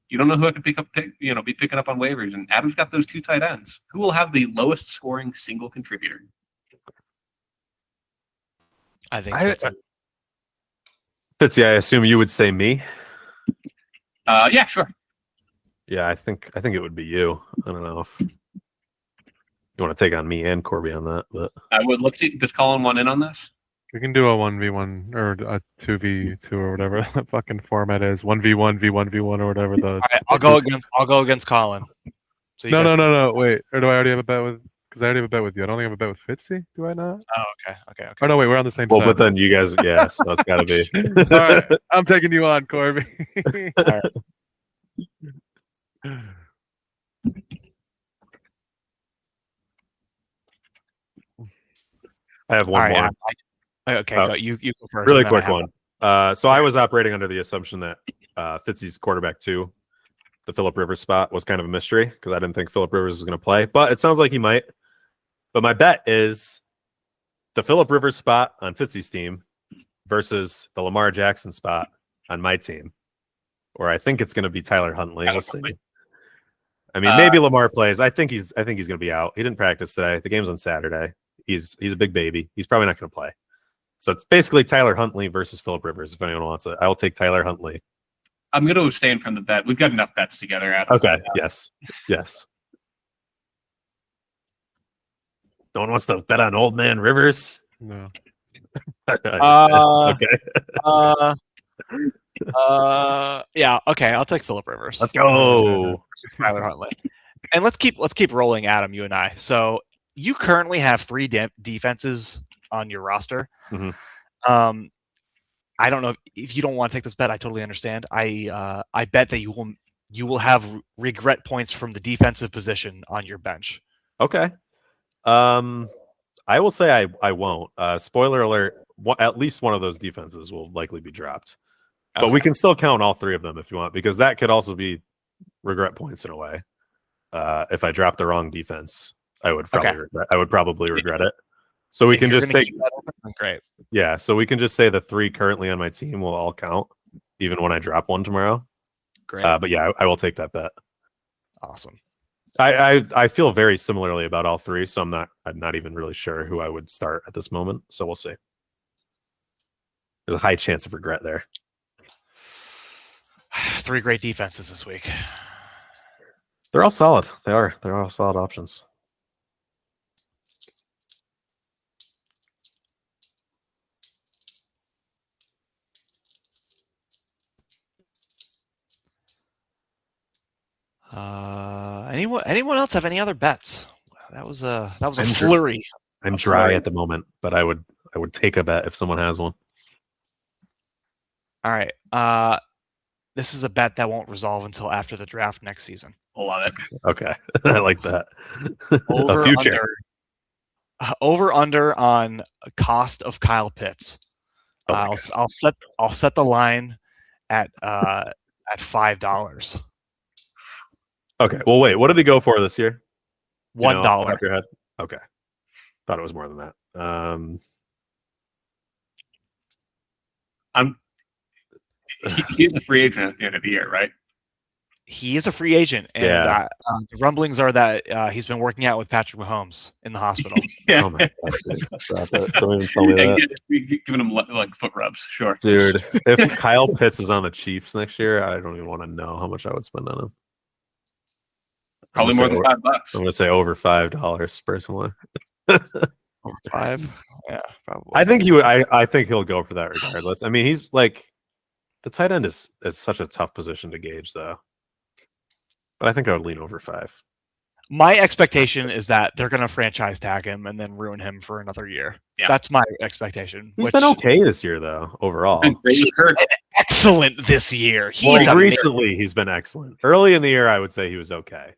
you don't know who I could be picking up on waivers, and Adam's got those 2 tight ends. Who will have the lowest scoring single contributor? I think Fitzy, I assume you would say me. Yeah, sure. Yeah, I think it would be you. I don't know if you want to take on me and Corby on that, but I would. Let's see. Does Colin want in on this? We can do a 1v1 or a 2v2 or whatever the fucking format is. 1v1, v1v1 or whatever the. All right, I'll go against Colin. So you guys No. Wait, or do I already have a bet with? Because I already have a bet with you. I don't think I have a bet with Fitzy. Do I not? Oh, okay. Oh no, wait, we're on the same well, side. but then you guys, yeah, so it's got to be. All right, I'm taking you on, Corby. All right. I have one All right, more. okay, Oh, go. You go first. Really and then I quick have- one. So I was operating under the assumption that Fitzy's quarterback 2, the Phillip Rivers spot, was kind of a mystery because I didn't think Phillip Rivers was going to play, but it sounds like he might. But my bet is the Phillip Rivers spot on Fitzy's team versus the Lamar Jackson spot on my team, where I think it's going to be Tyler Huntley. We'll see. I mean, maybe Lamar plays. I think he's going to be out. He didn't practice today. The game's on Saturday. He's a big baby. He's probably not going to play. So it's basically Tyler Huntley versus Phillip Rivers. If anyone wants it, I will take Tyler Huntley. I'm going to abstain from the bet. We've got enough bets together, Adam. Okay. Yes. No one wants to bet on old man Rivers. No. Okay. Yeah. Okay. I'll take Phillip Rivers. Let's go. Versus Tyler Huntley. And let's keep rolling, Adam. You and I. So you currently have 3 defenses on your roster. Mhm. I don't know if you don't want to take this bet. I totally understand. I bet that you will have regret points from the defensive position on your bench. Okay. I will say I won't. Spoiler alert, at least one of those defenses will likely be dropped. But we can still count all 3 of them if you want, because that could also be regret points in a way. If I drop the wrong defense, I would probably regret it. So we can just take great. Yeah, so we can just say the 3 currently on my team will all count. even when I drop one tomorrow. Great. But yeah, I will take that bet. Awesome. I feel very similarly about all three, so I'm not even really sure who I would start at this moment. So we'll see. There's a high chance of regret there. 3 great defenses this week. They're all solid. They are. They're all solid options. Anyone else have any other bets? That was a I'm flurry. I'm A dry flurry. at the moment, but I would take a bet if someone has one. All right. This is a bet that won't resolve until after the draft next season. Love it. Okay, I like that. Over A future. Over under on cost of Kyle Pitts. Oh my I'll set the line at $5. Okay. Well, wait. What did he go for this year? You know, off the top $1. of your head? Okay. Thought it was more than that. He's a free agent at the end of the year, right? He is a free agent, and Yeah. the rumblings are that he's been working out with Patrick Mahomes in the hospital. Yeah. Oh my God, dude. Stop it. Don't even tell me And that. giving him like foot rubs, sure. Dude, if Kyle Pitts is on the Chiefs next year, I don't even want to know how much I would spend on him. Probably more than $5. I'm going to say over $5 personally. Over 5? Yeah, probably. I think he would. I think he'll go for that regardless. I mean, he's like the tight end is such a tough position to gauge, though. But I think I would lean over 5. My expectation is that they're going to franchise tag him and then ruin him for another year. Yeah. That's my expectation. He's been okay this year, though. Overall, He's been excellent this year. Well, recently he's been excellent. Early in the year, I would say he was okay.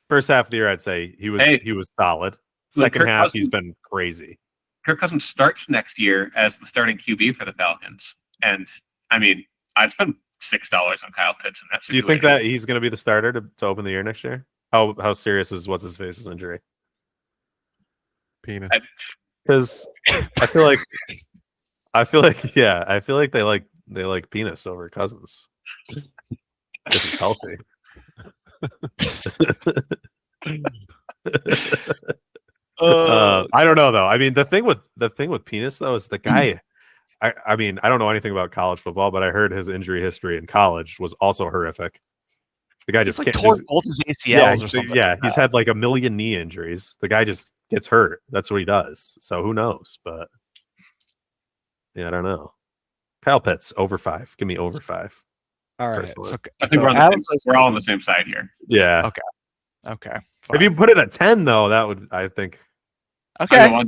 First half of the year, I'd say he was solid. Second half, he's been crazy. Kirk Cousins starts next year as the starting QB for the Falcons, and I mean, I'd spend $6 on Kyle Pitts in that Do you situation. think that he's going to be the starter to open the year next year? How serious is what's his face's injury? Penis. Because I feel like they like penis over Cousins if he's healthy. I don't know though. I mean, the thing with penis though is the guy. I mean, I don't know anything about college football, but I heard his injury history in college was also horrific. The guy just like can't. tore both his ACLs or something. Yeah, he's had like a million knee injuries. The guy just gets hurt. That's what he does. So who knows? But yeah, I don't know. Kyle Pitts over 5. Give me over 5. All right. personally. So, I think we're all on the same side here. Yeah. Okay. If you put it at 10 though, that would I think Okay.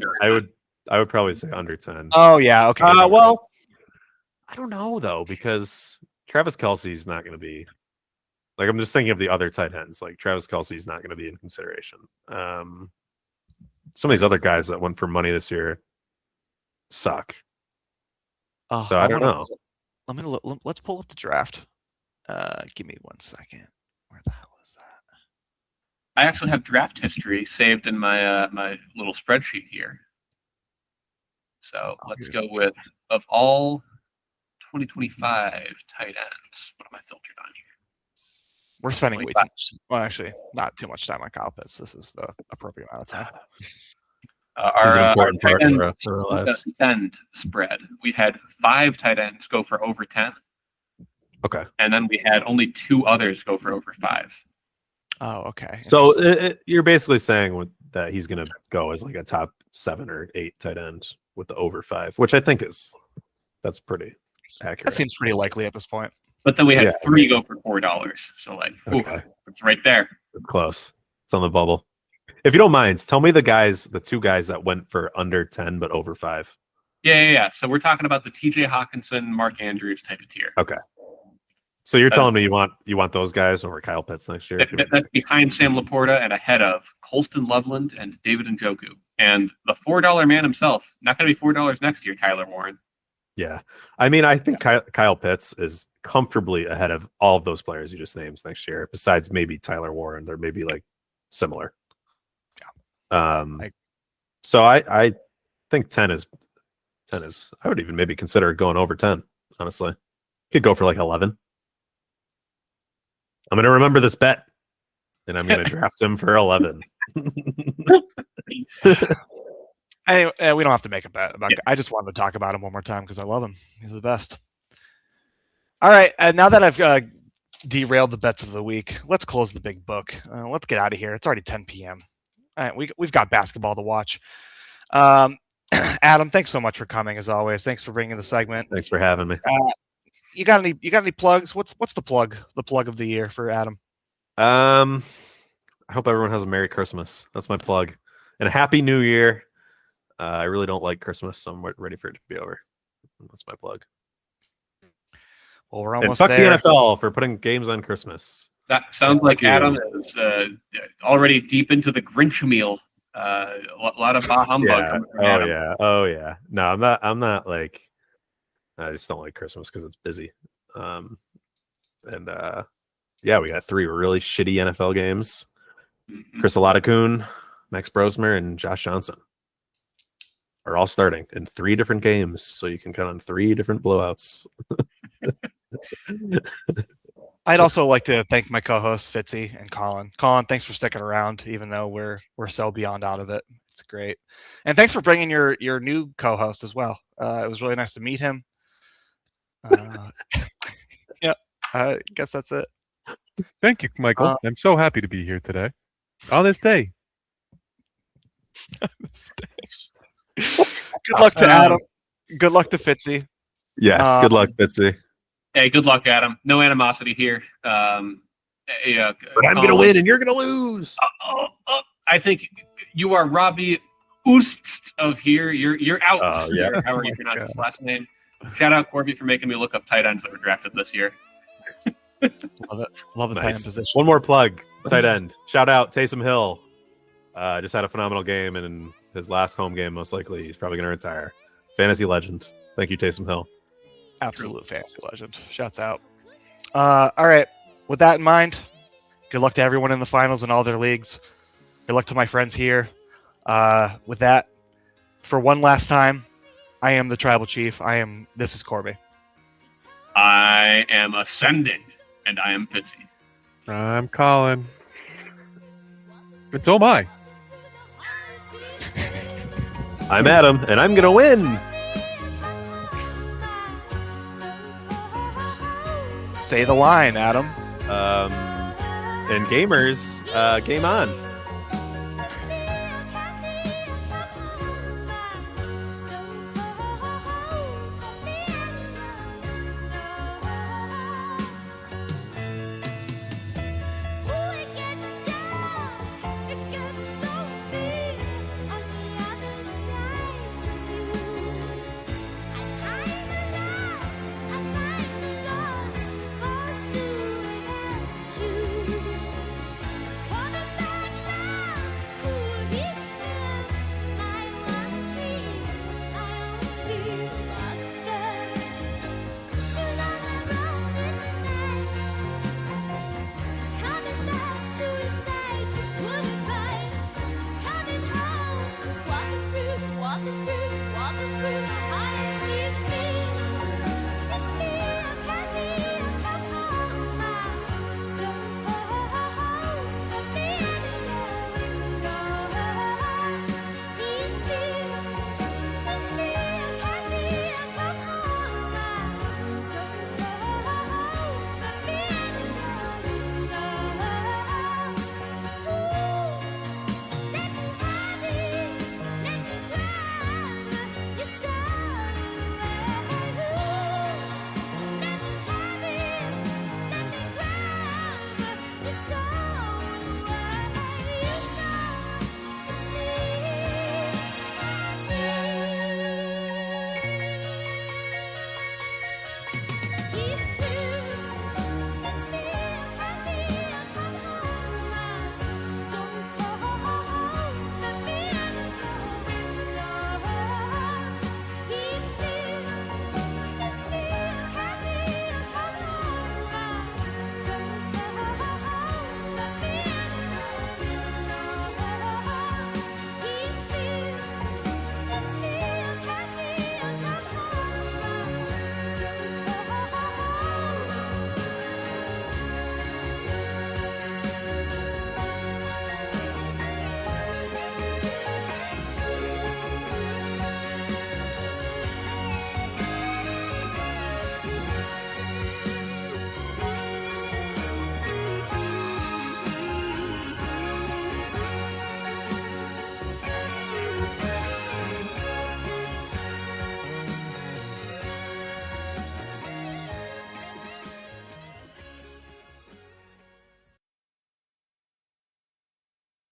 I would probably say under 10. Oh yeah. Okay. Well, I don't know though because Travis Kelce's not going to be. Like I'm just thinking of the other tight ends. Like Travis Kelce's not going to be in consideration. Some of these other guys that went for money this year suck. So I don't know. Let me look. Let's pull up the draft. Give me 1 second. Where the hell is that? I actually have draft history saved in my my little spreadsheet here. So let's go with of all 2025 tight ends. What am I filtered on here? We're spending way too much. Well, actually, not too much time on Kyle Pitts. This is the appropriate amount of time. Our tight end for our lives. end spread. We had 5 tight ends go for over 10. Okay. And then we had only 2 others go for over 5. Oh, okay. So you're basically saying that he's going to go as like a top 7 or 8 tight end with the over 5, which I think that's pretty accurate. That seems pretty likely at this point. But then we had 3 go for $4. So like, Okay. it's right there. It's close. It's on the bubble. If you don't mind, tell me the 2 guys that went for under 10 but over 5. Yeah. So we're talking about the TJ Hawkinson, Mark Andrews type of tier. Okay. So you're telling me you want those guys over Kyle Pitts next year? That's behind Sam Laporta and ahead of Colston Loveland and David Njoku. And the $4 man himself, not going to be $4 next year, Tyler Warren. Yeah. I mean, I think Kyle Pitts is comfortably ahead of all of those players you just named next year, besides maybe Tyler Warren. They're maybe like similar. Yeah. So I think 10 is I would even maybe consider going over 10, honestly. Could go for like 11. I'm gonna remember this bet, and I'm gonna draft him for 11. Anyway, we don't have to make a bet about. I just wanted to talk about him one more time because I love him. He's the best. All right, and now that I've derailed the bets of the week, let's close the big book. Let's get out of here. It's already 10 p.m. All right, we've got basketball to watch. Adam, thanks so much for coming as always. Thanks for bringing the segment. Thanks for having me. You got any plugs? What's the plug of the year for Adam? I hope everyone has a Merry Christmas. That's my plug, and a Happy New Year. I really don't like Christmas, so I'm ready for it to be over. That's my plug. Well, we're And almost fuck there. the NFL for putting games on Christmas. That sounds like Adam is already deep into the Grinch meal. A lot of bah humbug. Yeah. Coming from Adam. Yeah. Oh yeah. No, I'm not like. I just don't like Christmas because it's busy. Yeah, we got 3 really shitty NFL games. Mhm. Chris Aladakun, Max Brosmer, and Josh Johnson are all starting in 3 different games, so you can count on 3 different blowouts. I'd also like to thank my co-hosts Fitzy and Colin. Colin, thanks for sticking around, even though we're so beyond out of it. It's great, and thanks for bringing your new co-host as well. It was really nice to meet him. Yeah, I guess that's it. Thank you, Michael. I'm so happy to be here today. On this day. Good luck to Adam. Good luck to Fitzy. Yes, good luck, Fitzy. Hey, good luck, Adam. No animosity here. But I'm gonna win and you're gonna lose. I think you are Robbie Oost of here. You're out. Oh, yeah. However you pronounce his last name. Shout out Corby for making me look up tight ends that were drafted this year. Love it. Love the tight end position. One more plug. Tight end. Shout out Taysom Hill. Just had a phenomenal game, and in his last home game, most likely he's probably gonna retire. Fantasy legend. Thank you, Taysom Hill. Absolute fantasy legend. Shouts out. All right. With that in mind, good luck to everyone in the finals and all their leagues. Good luck to my friends here. With that, for one last time, I am the tribal chief. This is Corby. I am ascending, and I am Fitzy. I'm Colin. But so am I. I'm Adam, and I'm gonna win. Say the line, Adam. And gamers, game on.